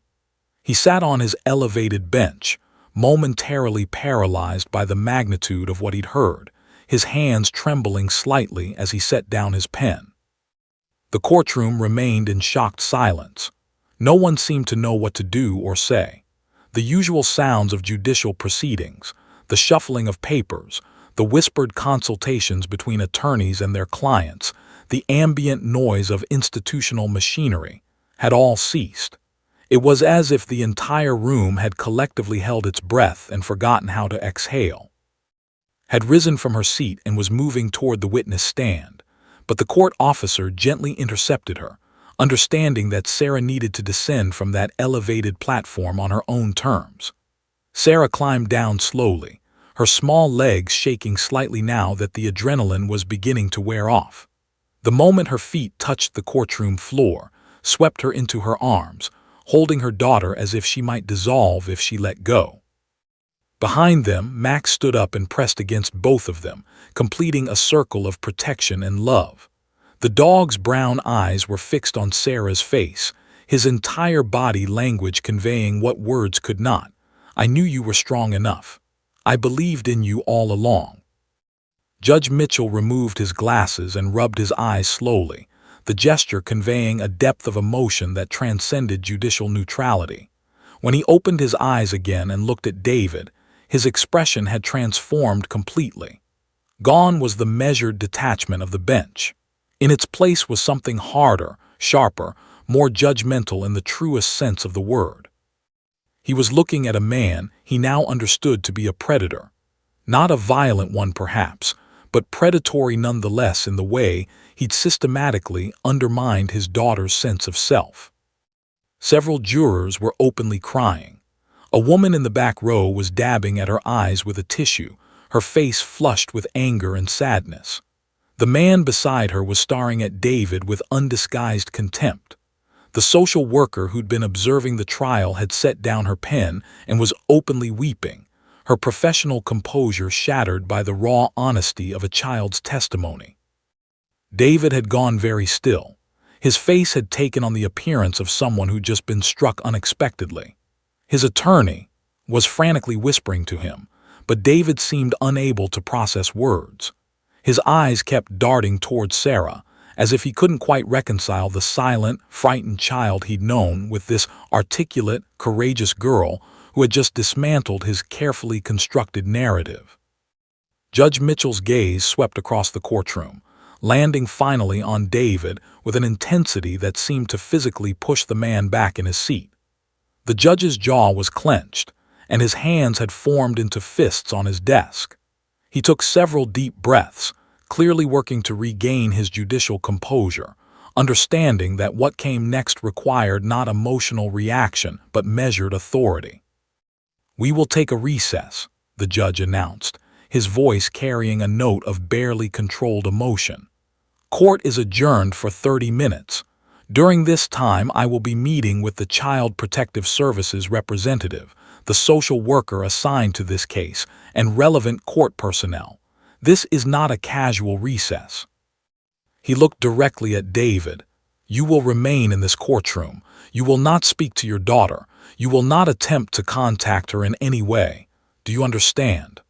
He sat on his elevated bench, momentarily paralyzed by the magnitude of what he'd heard, his hands trembling slightly as he set down his pen. The courtroom remained in shocked silence. No one seemed to know what to do or say. The usual sounds of judicial proceedings, the shuffling of papers, the whispered consultations between attorneys and their clients, the ambient noise of institutional machinery, had all ceased. It was as if the entire room had collectively held its breath and forgotten how to exhale. Had risen from her seat and was moving toward the witness stand, but the court officer gently intercepted her, understanding that Sarah needed to descend from that elevated platform on her own terms. Sarah climbed down slowly, her small legs shaking slightly now that the adrenaline was beginning to wear off. The moment her feet touched the courtroom floor, swept her into her arms, holding her daughter as if she might dissolve if she let go. Behind them, Max stood up and pressed against both of them, completing a circle of protection and love. The dog's brown eyes were fixed on Sarah's face, his entire body language conveying what words could not. "I knew you were strong enough. I believed in you all along." Judge Mitchell removed his glasses and rubbed his eyes slowly, the gesture conveying a depth of emotion that transcended judicial neutrality. When he opened his eyes again and looked at David, his expression had transformed completely. Gone was the measured detachment of the bench. In its place was something harder, sharper, more judgmental in the truest sense of the word. He was looking at a man he now understood to be a predator. Not a violent one perhaps, but predatory nonetheless in the way he'd systematically undermined his daughter's sense of self. Several jurors were openly crying. A woman in the back row was dabbing at her eyes with a tissue, her face flushed with anger and sadness. The man beside her was staring at David with undisguised contempt. The social worker who'd been observing the trial had set down her pen and was openly weeping, her professional composure shattered by the raw honesty of a child's testimony. David had gone very still. His face had taken on the appearance of someone who'd just been struck unexpectedly. His attorney was frantically whispering to him, but David seemed unable to process words. His eyes kept darting toward Sarah, as if he couldn't quite reconcile the silent, frightened child he'd known with this articulate, courageous girl who had just dismantled his carefully constructed narrative. Judge Mitchell's gaze swept across the courtroom, landing finally on David with an intensity that seemed to physically push the man back in his seat. The judge's jaw was clenched, and his hands had formed into fists on his desk. He took several deep breaths, clearly working to regain his judicial composure, understanding that what came next required not emotional reaction but measured authority. "We will take a recess," the judge announced, his voice carrying a note of barely controlled emotion. "Court is adjourned for 30 minutes. During this time, I will be meeting with the Child Protective Services representative, the social worker assigned to this case, and relevant court personnel. This is not a casual recess." He looked directly at David. "You will remain in this courtroom. You will not speak to your daughter. You will not attempt to contact her in any way. Do you understand?"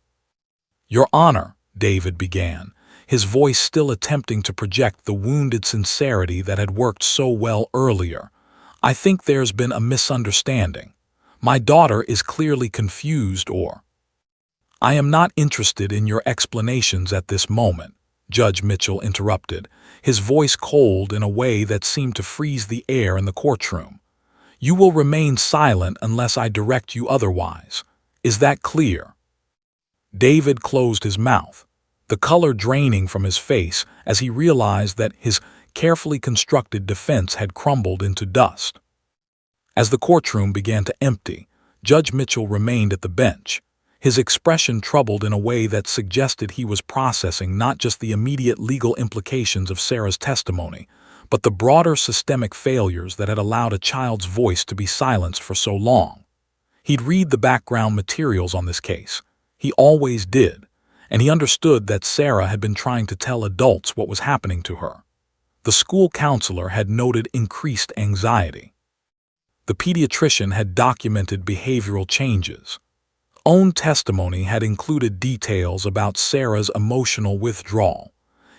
"Your Honor," David began, his voice still attempting to project the wounded sincerity that had worked so well earlier. "I think there's been a misunderstanding. My daughter is clearly confused or—" "I am not interested in your explanations at this moment," Judge Mitchell interrupted, his voice cold in a way that seemed to freeze the air in the courtroom. "You will remain silent unless I direct you otherwise. Is that clear?" David closed his mouth, the color draining from his face as he realized that his carefully constructed defense had crumbled into dust. As the courtroom began to empty, Judge Mitchell remained at the bench, his expression troubled in a way that suggested he was processing not just the immediate legal implications of Sarah's testimony, but the broader systemic failures that had allowed a child's voice to be silenced for so long. He'd read the background materials on this case. He always did, and he understood that Sarah had been trying to tell adults what was happening to her. The school counselor had noted increased anxiety. The pediatrician had documented behavioral changes. Own testimony had included details about Sarah's emotional withdrawal.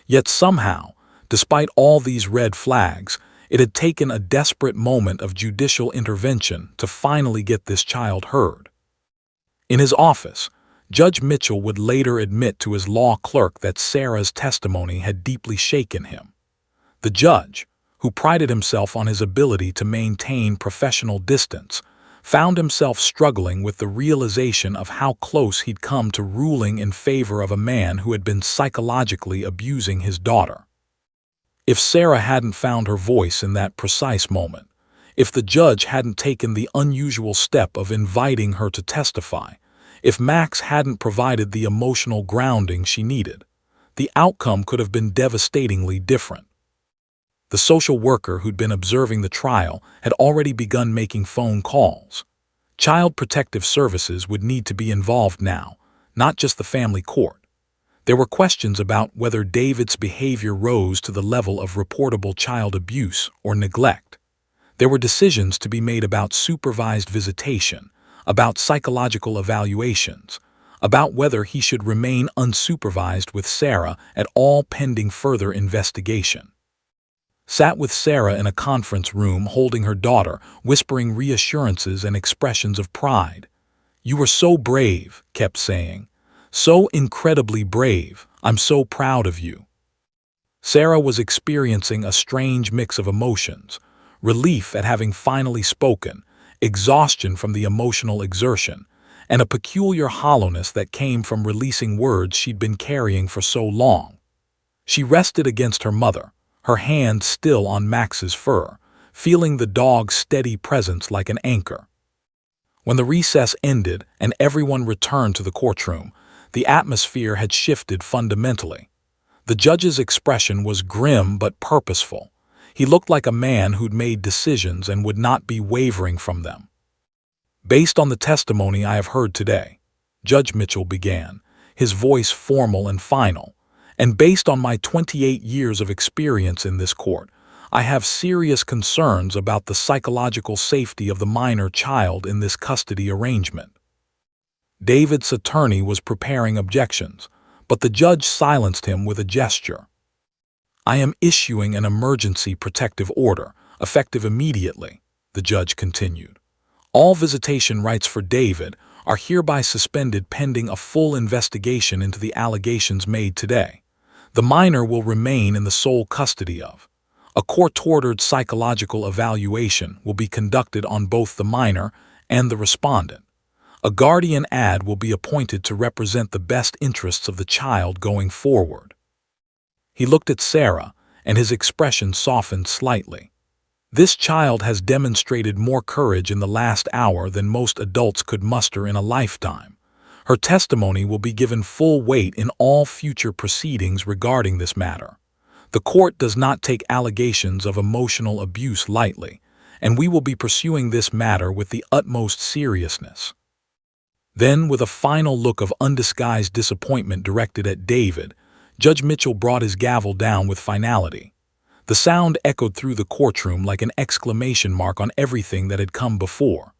Yet somehow, despite all these red flags, it had taken a desperate moment of judicial intervention to finally get this child heard. In his office, Judge Mitchell would later admit to his law clerk that Sarah's testimony had deeply shaken him. The judge, who prided himself on his ability to maintain professional distance, found himself struggling with the realization of how close he'd come to ruling in favor of a man who had been psychologically abusing his daughter. If Sarah hadn't found her voice in that precise moment, if the judge hadn't taken the unusual step of inviting her to testify, if Max hadn't provided the emotional grounding she needed, the outcome could have been devastatingly different. The social worker who'd been observing the trial had already begun making phone calls. Child Protective Services would need to be involved now, not just the family court. There were questions about whether David's behavior rose to the level of reportable child abuse or neglect. There were decisions to be made about supervised visitation, about psychological evaluations, about whether he should remain unsupervised with Sarah at all pending further investigation. Sat with Sarah in a conference room holding her daughter, whispering reassurances and expressions of pride. "You were so brave," kept saying. "So incredibly brave. I'm so proud of you." Sarah was experiencing a strange mix of emotions: relief at having finally spoken, exhaustion from the emotional exertion, and a peculiar hollowness that came from releasing words she'd been carrying for so long. She rested against her mother, her hand still on Max's fur, feeling the dog's steady presence like an anchor. When the recess ended and everyone returned to the courtroom, the atmosphere had shifted fundamentally. The judge's expression was grim but purposeful. He looked like a man who'd made decisions and would not be wavering from them. "Based on the testimony I have heard today," Judge Mitchell began, his voice formal and final, "and based on my 28 years of experience in this court, I have serious concerns about the psychological safety of the minor child in this custody arrangement." David's attorney was preparing objections, but the judge silenced him with a gesture. I am issuing an emergency protective order, effective immediately, the judge continued. All visitation rights for David are hereby suspended pending a full investigation into the allegations made today. The minor will remain in the sole custody of. A court-ordered psychological evaluation will be conducted on both the minor and the respondent. A guardian ad will be appointed to represent the best interests of the child going forward. He looked at Sarah, and his expression softened slightly. This child has demonstrated more courage in the last hour than most adults could muster in a lifetime. Her testimony will be given full weight in all future proceedings regarding this matter. The court does not take allegations of emotional abuse lightly, and we will be pursuing this matter with the utmost seriousness. Then, with a final look of undisguised disappointment directed at David, Judge Mitchell brought his gavel down with finality. The sound echoed through the courtroom like an exclamation mark on everything that had come before.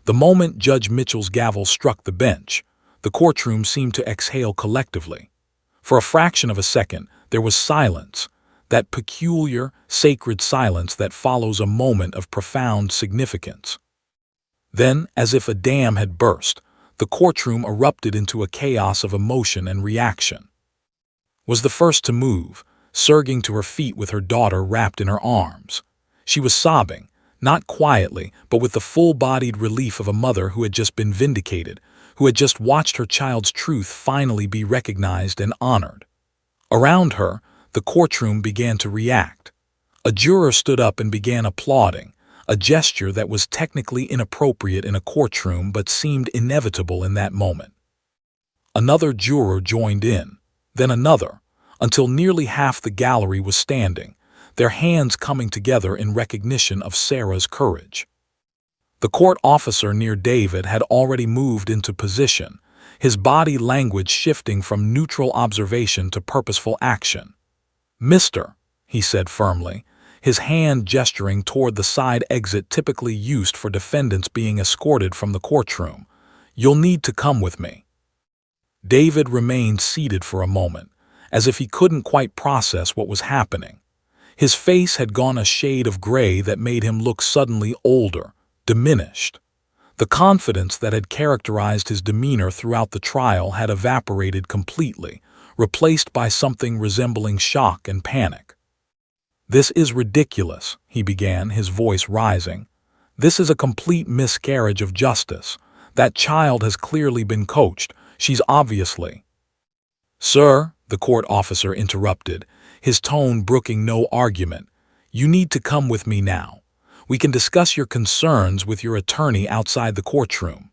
The moment Judge Mitchell's gavel struck the bench, the courtroom seemed to exhale collectively. For a fraction of a second, there was silence, that peculiar, sacred silence that follows a moment of profound significance. Then, as if a dam had burst, the courtroom erupted into a chaos of emotion and reaction. Was the first to move, surging to her feet with her daughter wrapped in her arms. She was sobbing, not quietly, but with the full-bodied relief of a mother who had just been vindicated, who had just watched her child's truth finally be recognized and honored. Around her, the courtroom began to react. A juror stood up and began applauding, a gesture that was technically inappropriate in a courtroom but seemed inevitable in that moment. Another juror joined in, then another, until nearly half the gallery was standing, their hands coming together in recognition of Sarah's courage. The court officer near David had already moved into position, his body language shifting from neutral observation to purposeful action. "Mister," he said firmly, his hand gesturing toward the side exit typically used for defendants being escorted from the courtroom, "you'll need to come with me." David remained seated for a moment, as if he couldn't quite process what was happening. His face had gone a shade of gray that made him look suddenly older, diminished. The confidence that had characterized his demeanor throughout the trial had evaporated completely, replaced by something resembling shock and panic. "This is ridiculous," he began, his voice rising. "This is a complete miscarriage of justice. That child has clearly been coached. She's obviously—" "Sir," the court officer interrupted, his tone brooking no argument, "you need to come with me now. We can discuss your concerns with your attorney outside the courtroom."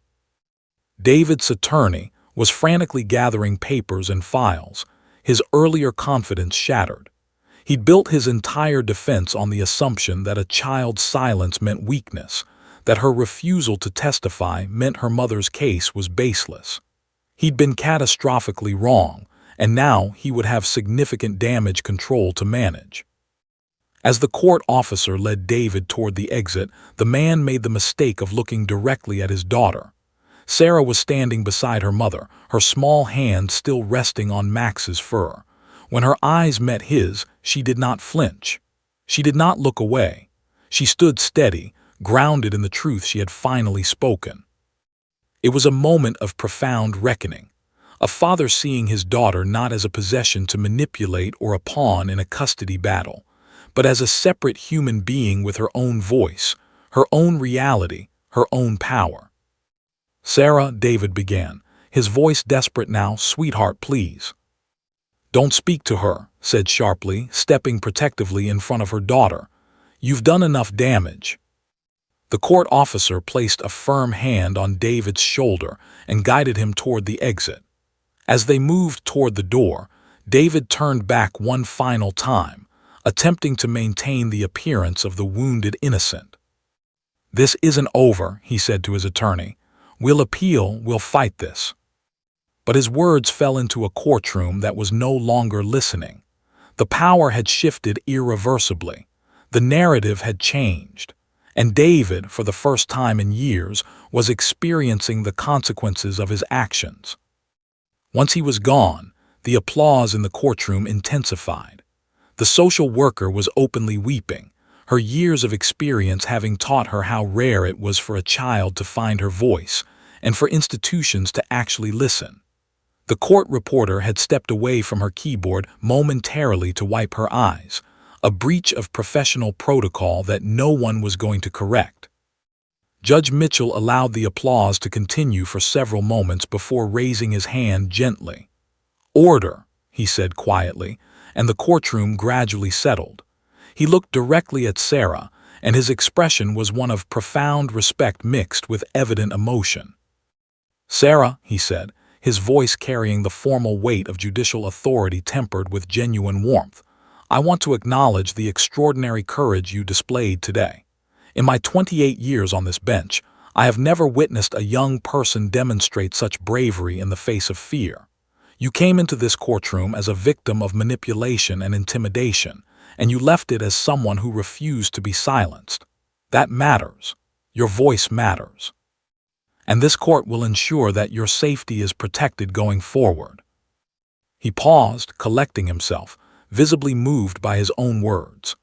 David's attorney was frantically gathering papers and files, his earlier confidence shattered. He'd built his entire defense on the assumption that a child's silence meant weakness, that her refusal to testify meant her mother's case was baseless. He'd been catastrophically wrong, and now he would have significant damage control to manage. As the court officer led David toward the exit, the man made the mistake of looking directly at his daughter. Sarah was standing beside her mother, her small hand still resting on Max's fur. When her eyes met his, she did not flinch. She did not look away. She stood steady, grounded in the truth she had finally spoken. It was a moment of profound reckoning. A father seeing his daughter not as a possession to manipulate or a pawn in a custody battle, but as a separate human being with her own voice, her own reality, her own power. "Sarah," David began, his voice desperate now, "sweetheart, please." "Don't speak to her," said sharply, stepping protectively in front of her daughter. "You've done enough damage." The court officer placed a firm hand on David's shoulder and guided him toward the exit. As they moved toward the door, David turned back one final time, attempting to maintain the appearance of the wounded innocent. "This isn't over," he said to his attorney. "We'll appeal, we'll fight this." But his words fell into a courtroom that was no longer listening. The power had shifted irreversibly. The narrative had changed. And David, for the first time in years, was experiencing the consequences of his actions. Once he was gone, the applause in the courtroom intensified. The social worker was openly weeping, her years of experience having taught her how rare it was for a child to find her voice and for institutions to actually listen. The court reporter had stepped away from her keyboard momentarily to wipe her eyes, a breach of professional protocol that no one was going to correct. Judge Mitchell allowed the applause to continue for several moments before raising his hand gently. "Order," he said quietly, and the courtroom gradually settled. He looked directly at Sarah, and his expression was one of profound respect mixed with evident emotion. "Sarah," he said, his voice carrying the formal weight of judicial authority tempered with genuine warmth, "I want to acknowledge the extraordinary courage you displayed today. In my 28 years on this bench, I have never witnessed a young person demonstrate such bravery in the face of fear. You came into this courtroom as a victim of manipulation and intimidation, and you left it as someone who refused to be silenced. That matters. Your voice matters. And this court will ensure that your safety is protected going forward." He paused, collecting himself, visibly moved by his own words.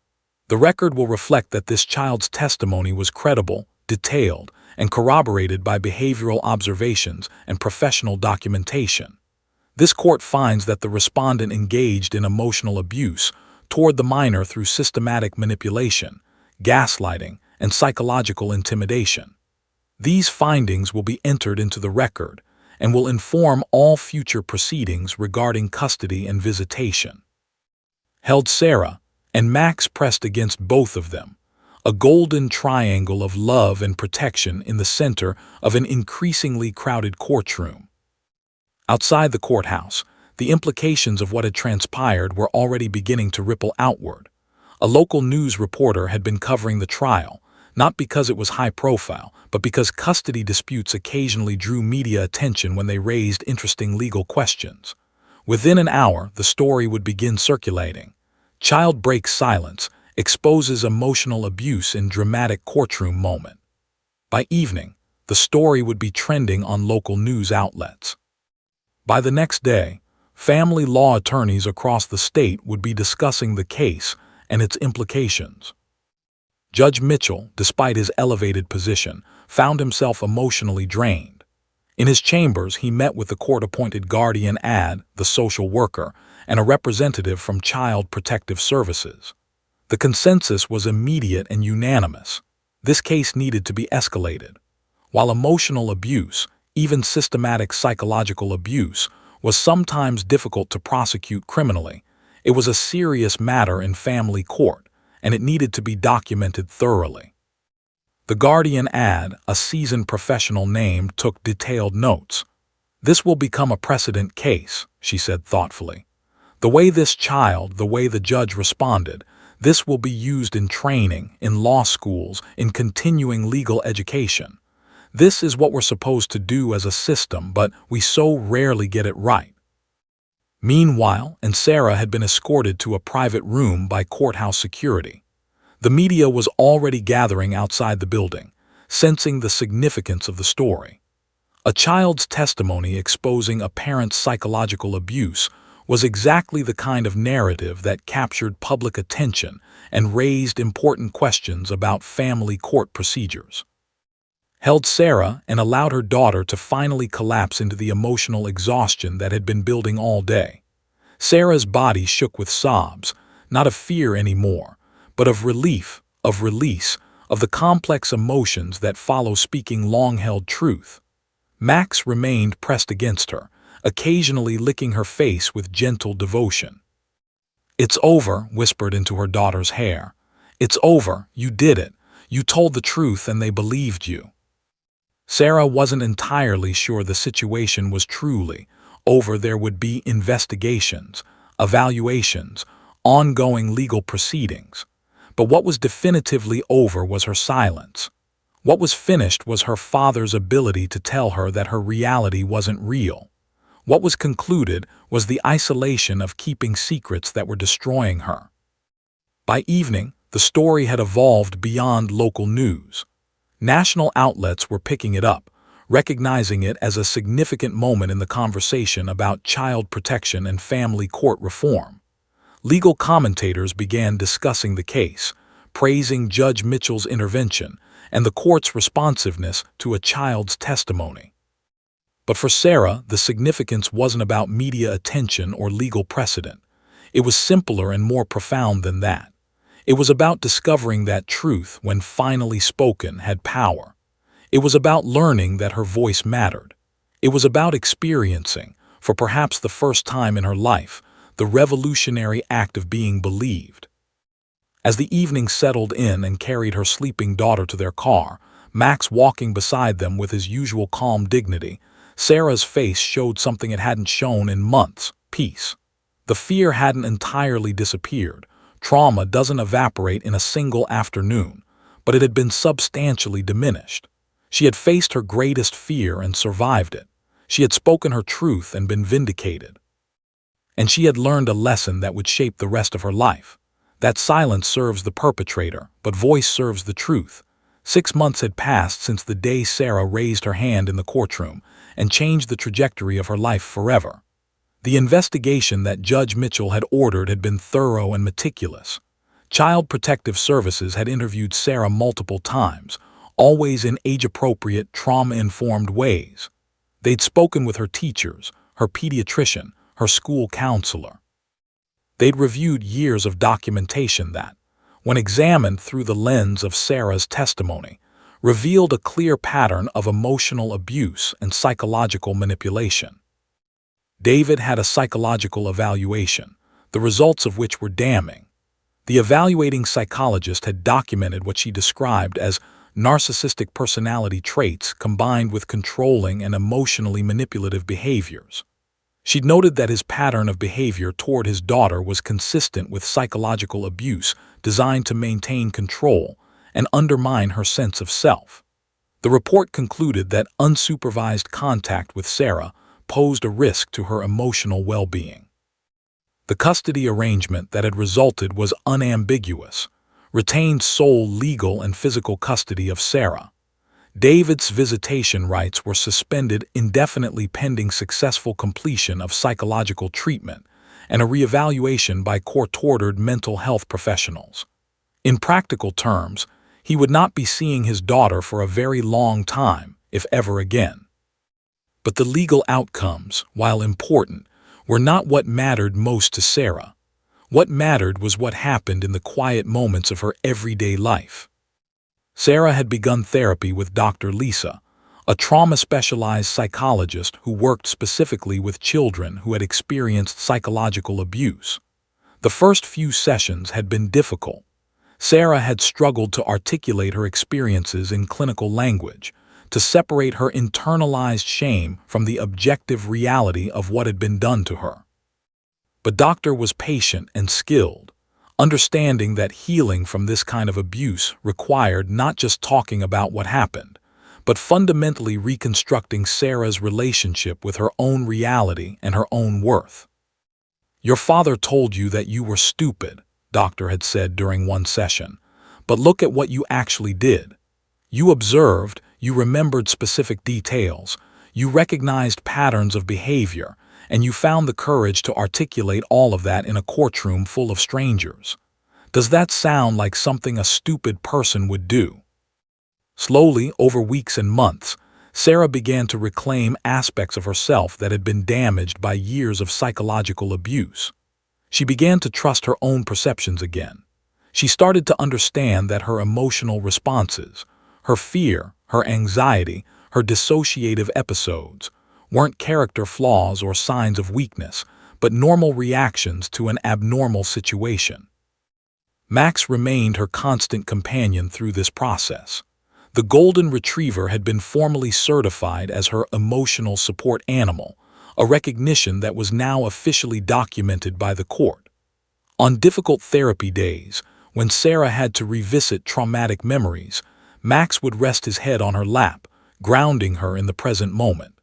The record will reflect that this child's testimony was credible, detailed, and corroborated by behavioral observations and professional documentation. This court finds that the respondent engaged in emotional abuse toward the minor through systematic manipulation, gaslighting, and psychological intimidation. These findings will be entered into the record and will inform all future proceedings regarding custody and visitation. Held Sarah, and Max pressed against both of them, a golden triangle of love and protection in the center of an increasingly crowded courtroom. Outside the courthouse, the implications of what had transpired were already beginning to ripple outward. A local news reporter had been covering the trial, not because it was high profile, but because custody disputes occasionally drew media attention when they raised interesting legal questions. Within an hour, the story would begin circulating. Child breaks silence, exposes emotional abuse in dramatic courtroom moment. By evening, the story would be trending on local news outlets. By the next day, family law attorneys across the state would be discussing the case and its implications. Judge Mitchell, despite his elevated position, found himself emotionally drained. In his chambers, he met with the court-appointed guardian ad, the social worker, and a representative from Child Protective Services. The consensus was immediate and unanimous. This case needed to be escalated. While emotional abuse, even systematic psychological abuse, was sometimes difficult to prosecute criminally, it was a serious matter in family court, and it needed to be documented thoroughly. The guardian ad, a seasoned professional name, took detailed notes. "This will become a precedent case," she said thoughtfully. "The way this child, the way the judge responded, this will be used in training, in law schools, in continuing legal education. This is what we're supposed to do as a system, but we so rarely get it right." Meanwhile, Sarah had been escorted to a private room by courthouse security. The media was already gathering outside the building, sensing the significance of the story. A child's testimony exposing a parent's psychological abuse was exactly the kind of narrative that captured public attention and raised important questions about family court procedures. Held Sarah and allowed her daughter to finally collapse into the emotional exhaustion that had been building all day. Sarah's body shook with sobs, not of fear anymore, but of relief, of release, of the complex emotions that follow speaking long-held truth. Max remained pressed against her, occasionally licking her face with gentle devotion. "It's over," whispered into her daughter's hair. "It's over, you did it. You told the truth and they believed you." Sarah wasn't entirely sure the situation was truly over. There would be investigations, evaluations, ongoing legal proceedings. But what was definitively over was her silence. What was finished was her father's ability to tell her that her reality wasn't real. What was concluded was the isolation of keeping secrets that were destroying her. By evening, the story had evolved beyond local news. National outlets were picking it up, recognizing it as a significant moment in the conversation about child protection and family court reform. Legal commentators began discussing the case, praising Judge Mitchell's intervention and the court's responsiveness to a child's testimony. But for Sarah, the significance wasn't about media attention or legal precedent. It was simpler and more profound than that. It was about discovering that truth, when finally spoken, had power. It was about learning that her voice mattered. It was about experiencing, for perhaps the first time in her life, the revolutionary act of being believed. As the evening settled in and carried her sleeping daughter to their car, Max walking beside them with his usual calm dignity, Sarah's face showed something it hadn't shown in months: peace. The fear hadn't entirely disappeared. Trauma doesn't evaporate in a single afternoon, but it had been substantially diminished. She had faced her greatest fear and survived it. She had spoken her truth and been vindicated. And she had learned a lesson that would shape the rest of her life. That silence serves the perpetrator, but voice serves the truth. 6 months had passed since the day Sarah raised her hand in the courtroom and changed the trajectory of her life forever. The investigation that Judge Mitchell had ordered had been thorough and meticulous. Child Protective Services had interviewed Sarah multiple times, always in age-appropriate, trauma-informed ways. They'd spoken with her teachers, her pediatrician, her school counselor. They'd reviewed years of documentation that, when examined through the lens of Sarah's testimony, revealed a clear pattern of emotional abuse and psychological manipulation. David had a psychological evaluation, the results of which were damning. The evaluating psychologist had documented what she described as narcissistic personality traits combined with controlling and emotionally manipulative behaviors. She'd noted that his pattern of behavior toward his daughter was consistent with psychological abuse designed to maintain control and undermine her sense of self. The report concluded that unsupervised contact with Sarah posed a risk to her emotional well-being. The custody arrangement that had resulted was unambiguous, retained sole legal and physical custody of Sarah. David's visitation rights were suspended indefinitely pending successful completion of psychological treatment and a reevaluation by court-ordered mental health professionals. In practical terms, he would not be seeing his daughter for a very long time, if ever again. But the legal outcomes, while important, were not what mattered most to Sarah. What mattered was what happened in the quiet moments of her everyday life. Sarah had begun therapy with Dr. Lisa, a trauma-specialized psychologist who worked specifically with children who had experienced psychological abuse. The first few sessions had been difficult. Sarah had struggled to articulate her experiences in clinical language, to separate her internalized shame from the objective reality of what had been done to her. But Doctor was patient and skilled, understanding that healing from this kind of abuse required not just talking about what happened, but fundamentally reconstructing Sarah's relationship with her own reality and her own worth. "Your father told you that you were stupid," Doctor had said during one session, "but look at what you actually did. You observed, you remembered specific details, you recognized patterns of behavior, and you found the courage to articulate all of that in a courtroom full of strangers. Does that sound like something a stupid person would do?" Slowly, over weeks and months, Sarah began to reclaim aspects of herself that had been damaged by years of psychological abuse. She began to trust her own perceptions again. She started to understand that her emotional responses, her fear, her anxiety, her dissociative episodes, weren't character flaws or signs of weakness, but normal reactions to an abnormal situation. Max remained her constant companion through this process. The golden retriever had been formally certified as her emotional support animal, a recognition that was now officially documented by the court. On difficult therapy days, when Sarah had to revisit traumatic memories, Max would rest his head on her lap, grounding her in the present moment.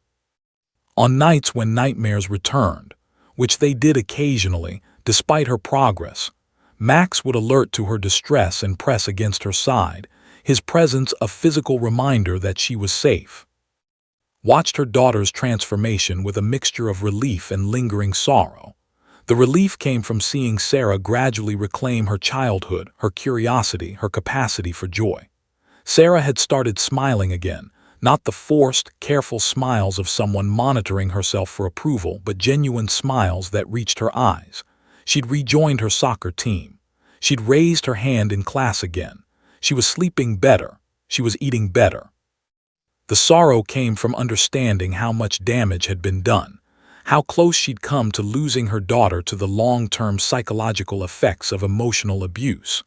On nights when nightmares returned, which they did occasionally, despite her progress, Max would alert to her distress and press against her side, his presence a physical reminder that she was safe. Watched her daughter's transformation with a mixture of relief and lingering sorrow. The relief came from seeing Sarah gradually reclaim her childhood, her curiosity, her capacity for joy. Sarah had started smiling again, not the forced, careful smiles of someone monitoring herself for approval, but genuine smiles that reached her eyes. She'd rejoined her soccer team. She'd raised her hand in class again. She was sleeping better. She was eating better. The sorrow came from understanding how much damage had been done, how close she'd come to losing her daughter to the long-term psychological effects of emotional abuse.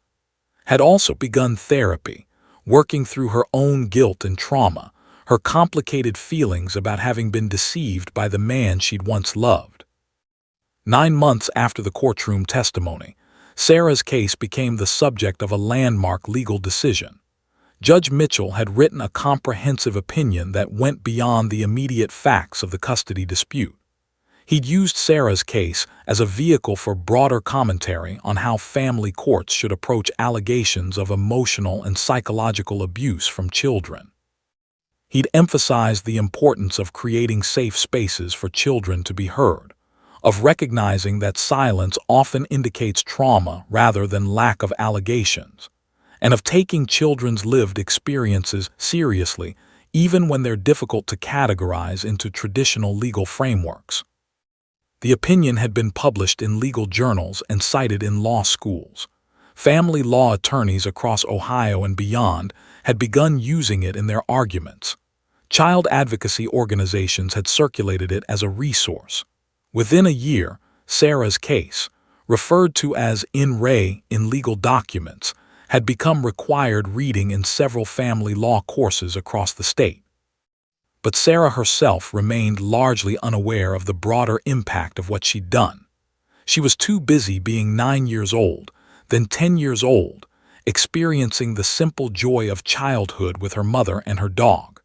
Had also begun therapy, working through her own guilt and trauma, her complicated feelings about having been deceived by the man she'd once loved. 9 months after the courtroom testimony, Sarah's case became the subject of a landmark legal decision. Judge Mitchell had written a comprehensive opinion that went beyond the immediate facts of the custody dispute. He'd used Sarah's case as a vehicle for broader commentary on how family courts should approach allegations of emotional and psychological abuse from children. He'd emphasized the importance of creating safe spaces for children to be heard, of recognizing that silence often indicates trauma rather than lack of allegations, and of taking children's lived experiences seriously even when they're difficult to categorize into traditional legal frameworks. The opinion had been published in legal journals and cited in law schools. Family law attorneys across Ohio and beyond had begun using it in their arguments. Child advocacy organizations had circulated it as a resource. Within a year, Sarah's case, referred to as in re in legal documents, had become required reading in several family law courses across the state. But Sarah herself remained largely unaware of the broader impact of what she'd done. She was too busy being 9 years old, then 10 years old, experiencing the simple joy of childhood with her mother and her dog.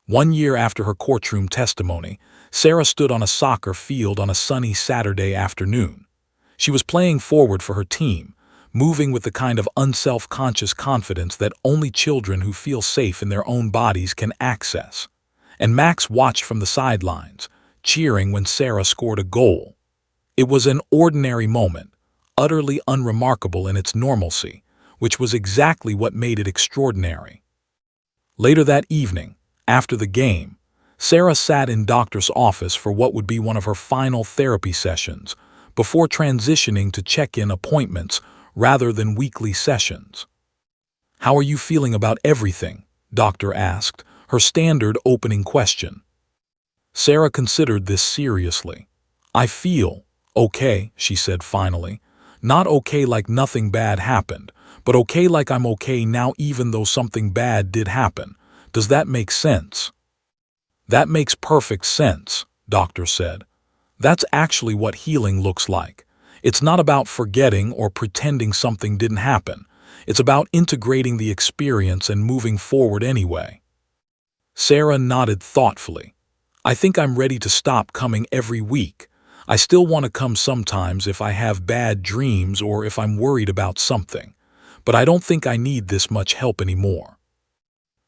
1 year after her courtroom testimony, Sarah stood on a soccer field on a sunny Saturday afternoon. She was playing forward for her team, moving with the kind of unself-conscious confidence that only children who feel safe in their own bodies can access. And Max watched from the sidelines, cheering when Sarah scored a goal. It was an ordinary moment, utterly unremarkable in its normalcy, which was exactly what made it extraordinary. Later that evening, after the game, Sarah sat in doctor's office for what would be one of her final therapy sessions, before transitioning to check-in appointments rather than weekly sessions. "How are you feeling about everything?" doctor asked, her standard opening question. Sarah considered this seriously. "I feel okay," she said finally. "Not okay like nothing bad happened, but okay like I'm okay now even though something bad did happen. Does that make sense?" "That makes perfect sense," doctor said. "That's actually what healing looks like. It's not about forgetting or pretending something didn't happen. It's about integrating the experience and moving forward anyway." Sarah nodded thoughtfully. "I think I'm ready to stop coming every week. I still want to come sometimes if I have bad dreams or if I'm worried about something. But I don't think I need this much help anymore."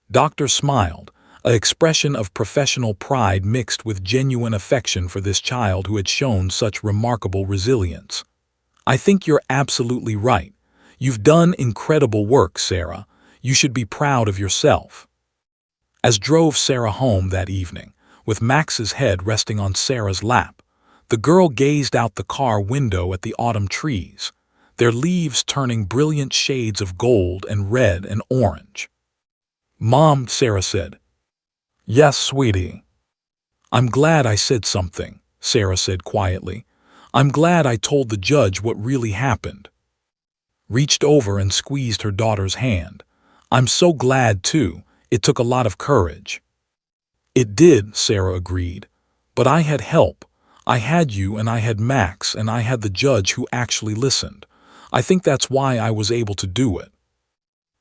Doctor smiled, an expression of professional pride mixed with genuine affection for this child who had shown such remarkable resilience. "I think you're absolutely right. You've done incredible work, Sarah. You should be proud of yourself." As drove Sarah home that evening, with Max's head resting on Sarah's lap, the girl gazed out the car window at the autumn trees, their leaves turning brilliant shades of gold and red and orange. "Mom," Sarah said. "Yes, sweetie." "I'm glad I said something," Sarah said quietly. "I'm glad I told the judge what really happened." Reached over and squeezed her daughter's hand. "I'm so glad, too. It took a lot of courage." "It did," Sarah agreed. "But I had help. I had you and I had Max and I had the judge who actually listened. I think that's why I was able to do it."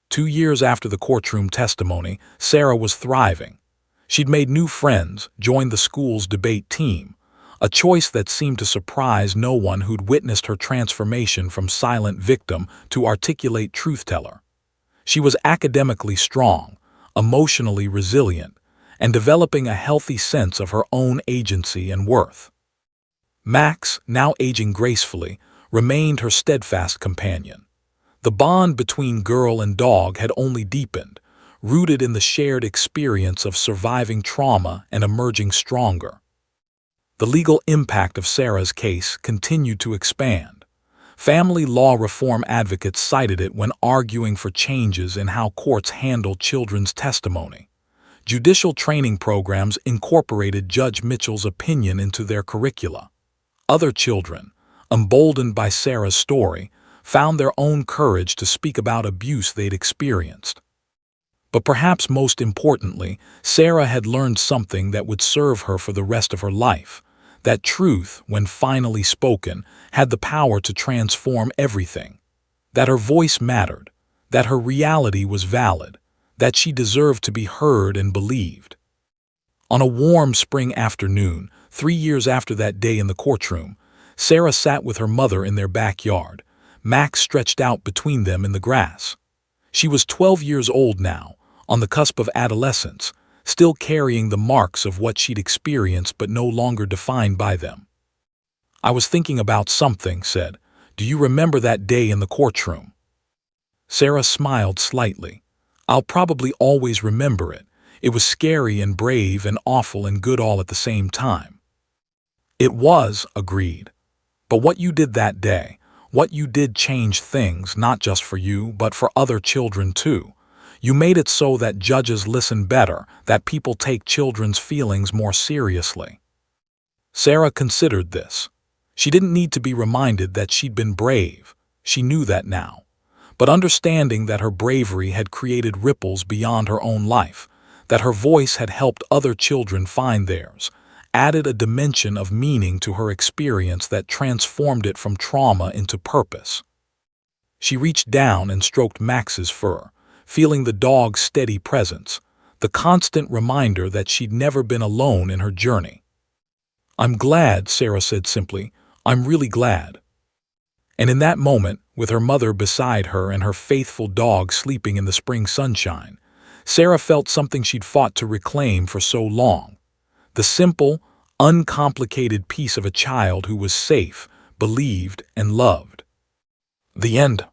2 years after the courtroom testimony, Sarah was thriving. She'd made new friends, joined the school's debate team, a choice that seemed to surprise no one who'd witnessed her transformation from silent victim to articulate truth-teller. She was academically strong, emotionally resilient, and developing a healthy sense of her own agency and worth. Max, now aging gracefully, remained her steadfast companion. The bond between girl and dog had only deepened, rooted in the shared experience of surviving trauma and emerging stronger. The legal impact of Sarah's case continued to expand. Family law reform advocates cited it when arguing for changes in how courts handle children's testimony. Judicial training programs incorporated Judge Mitchell's opinion into their curricula. Other children, emboldened by Sarah's story, found their own courage to speak about abuse they'd experienced. But perhaps most importantly, Sarah had learned something that would serve her for the rest of her life. That truth, when finally spoken, had the power to transform everything. That her voice mattered, that her reality was valid, that she deserved to be heard and believed. On a warm spring afternoon, 3 years after that day in the courtroom, Sarah sat with her mother in their backyard, Max stretched out between them in the grass. She was 12 years old now, on the cusp of adolescence, still carrying the marks of what she'd experienced but no longer defined by them. "I was thinking about something," said. "Do you remember that day in the courtroom?" Sarah smiled slightly. "I'll probably always remember it. It was scary and brave and awful and good all at the same time." "It was," agreed. "But what you did that day, what you did changed things, not just for you, but for other children too. You made it so that judges listen better, that people take children's feelings more seriously." Sarah considered this. She didn't need to be reminded that she'd been brave. She knew that now. But understanding that her bravery had created ripples beyond her own life, that her voice had helped other children find theirs, added a dimension of meaning to her experience that transformed it from trauma into purpose. She reached down and stroked Max's fur, feeling the dog's steady presence, the constant reminder that she'd never been alone in her journey. "I'm glad," Sarah said simply. "I'm really glad." And in that moment, with her mother beside her and her faithful dog sleeping in the spring sunshine, Sarah felt something she'd fought to reclaim for so long. The simple, uncomplicated peace of a child who was safe, believed, and loved. The end.